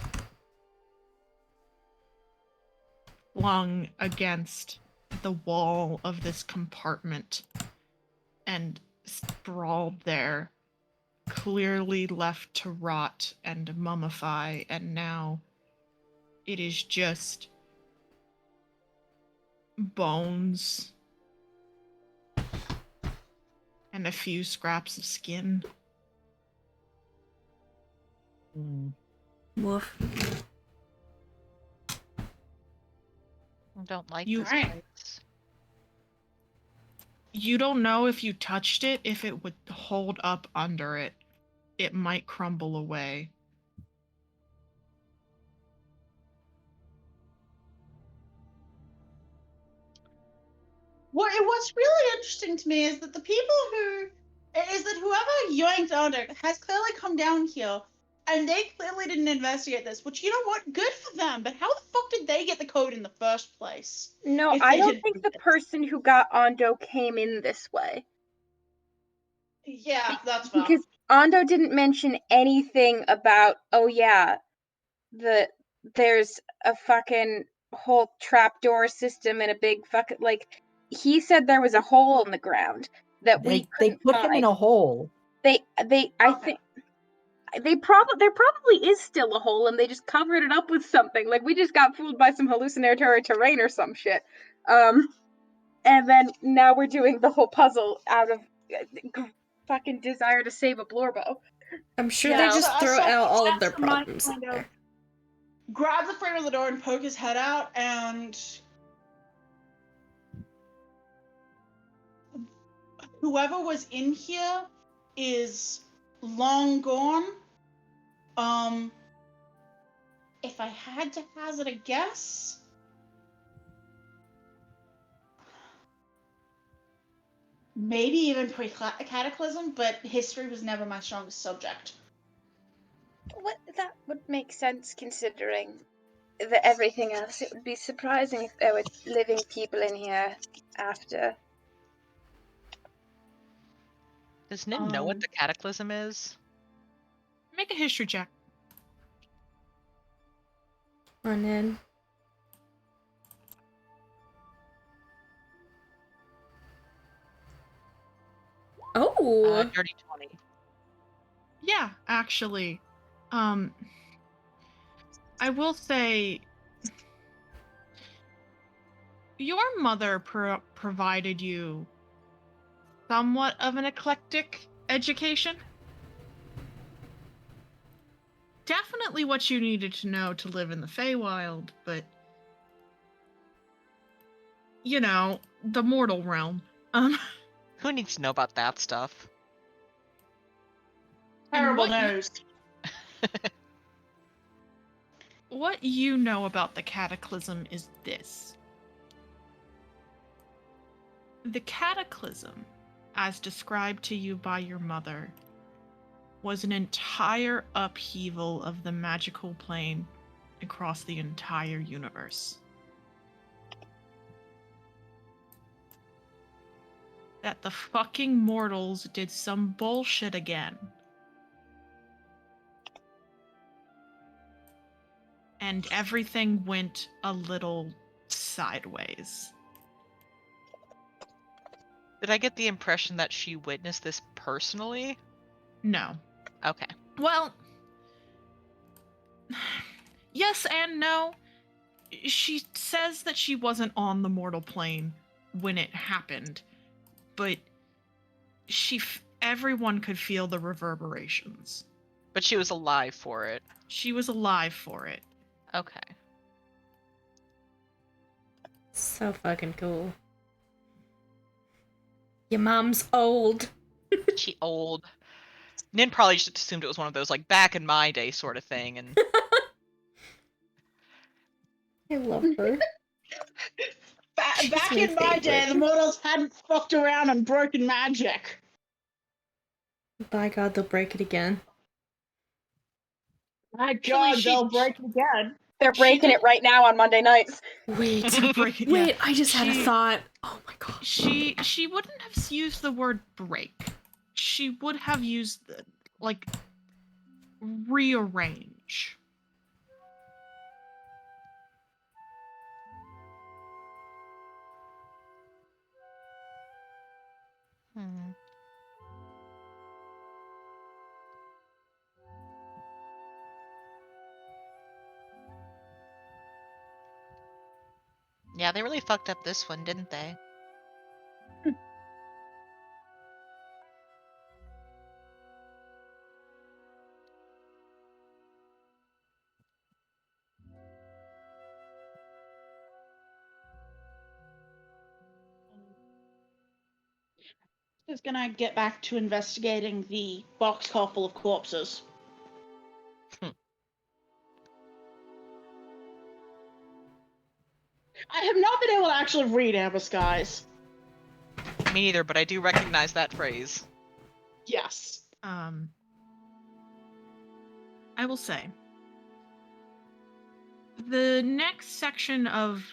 flung against the wall of this compartment and sprawled there, clearly left to rot and mummify, and now it is just bones and a few scraps of skin. Woof. I don't like You- this Right. place. You don't know if you touched it, if it would hold up under it. It might crumble away. What's really interesting to me is that whoever yoinked under has clearly come down here, and they clearly didn't investigate this. Which, you know what, good for them. But how the fuck did they get the code in the first place? No, If I they don't didn't think do the this? person who got Ondo came in this way. Yeah, that's fine. Because Ondo didn't mention anything about, oh yeah, there's a fucking whole trapdoor system and a big fucking, like, he said there was a hole in the ground that we They couldn't put him in find. a hole. I Okay. think there probably is still a hole and they just covered it up with something. Like, we just got fooled by some hallucinatory terrain or some shit. And then now we're doing the whole puzzle out of fucking desire to save a Blorbo. I'm sure Yeah, they just so- throw so out all of their Aster might problems kind of there. grab the frame of the door and poke his head out, and whoever was in here is long gone. If I had to hazard a guess, maybe even pre-cataclysm, but history was never my strongest subject. What, that would make sense considering everything else. It would be surprising if there were living people in here after. Does Nim know what the cataclysm is? Make a history check. On in. Oh, Dirty 20. Yeah, actually. I will say your mother provided you somewhat of an eclectic education. Definitely what you needed to know to live in the Feywild, but you know, the mortal realm. Who needs to know about that stuff? Terrible what you- news. What you know about the cataclysm is this. The cataclysm, as described to you by your mother, was an entire upheaval of the magical plane across the entire universe. That the fucking mortals did some bullshit again. And everything went a little sideways. Did I get the impression that she witnessed this personally? No. Okay. Well, Yes and no. She says that she wasn't on the mortal plane when it happened, but everyone could feel the reverberations. But she was alive for it. She was alive for it. Okay. So fucking cool. Your mom's old. She old. Nin probably just assumed it was one of those, like, back in my day sort of thing, and... I love her. She's Back my in my day, favorite. the mortals hadn't fucked around and broken magic. By God, they'll break it again. My Actually, God, they'll break it again. They're breaking it right now on Monday nights. Wait, Break it, wait, yeah. I just had a thought. Oh my God. She wouldn't have used the word break. She would have used, like, rearrange. Hmm. Yeah, they really fucked up this one, didn't they? Just gonna get back to investigating the boxcar full of corpses. I have not been able to actually read Amber's Skies. Me neither, but I do recognize that phrase. Yes. I will say, the next section of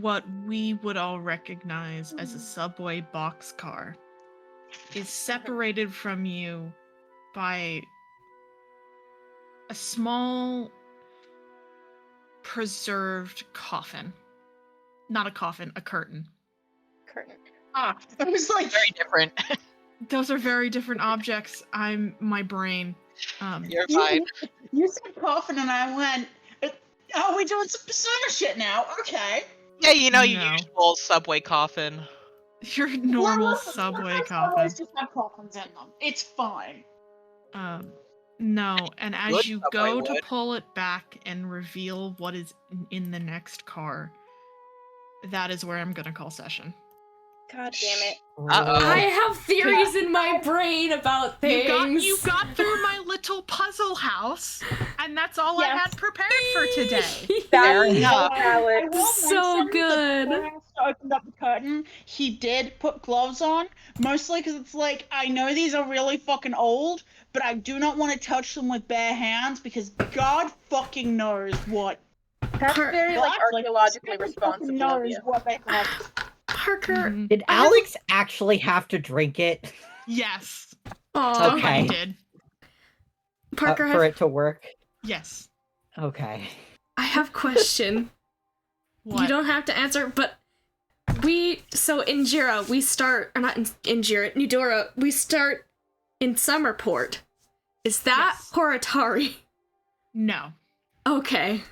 what we would all recognize as a subway boxcar is separated from you by a small preserved coffin. Not a coffin, a curtain. Curtain. Ah, I was like, Very different. Those are very different objects. My brain. You're fine. You said coffin, and I went, "Oh, we doing some Persona shit now? Okay." Yeah, you know, your No. usual subway coffin. Your normal Listen, subway sometimes coffin. subways just have coffins in them. It's fine. No, and as Good you subway go to would. pull it back and reveal what is in the next car, that is where I'm gonna call session. God damn it. Uh-oh. I have theories in my brain about things. You got through my little puzzle house, and that's all I had prepared for today. Fair That's enough. valid. I will So mention good. that when I opened up the curtain, he did put gloves on, mostly because it's like, I know these are really fucking old, but I do not want to touch them with bare hands because God fucking knows what. That's very, like, Actually, archaeologically God responsible fucking of knows you. what they have. Parker. Mhm. Did Alex actually have to drink it Yes. Aw. Somebody Okay. did. Parker, for it to work? Yes. Okay. I have a question. What? You don't have to answer, but so Enjira, we start, or not Enjira, Nudora, we start in Summerport. Is that Yes. Horatari? No. Okay.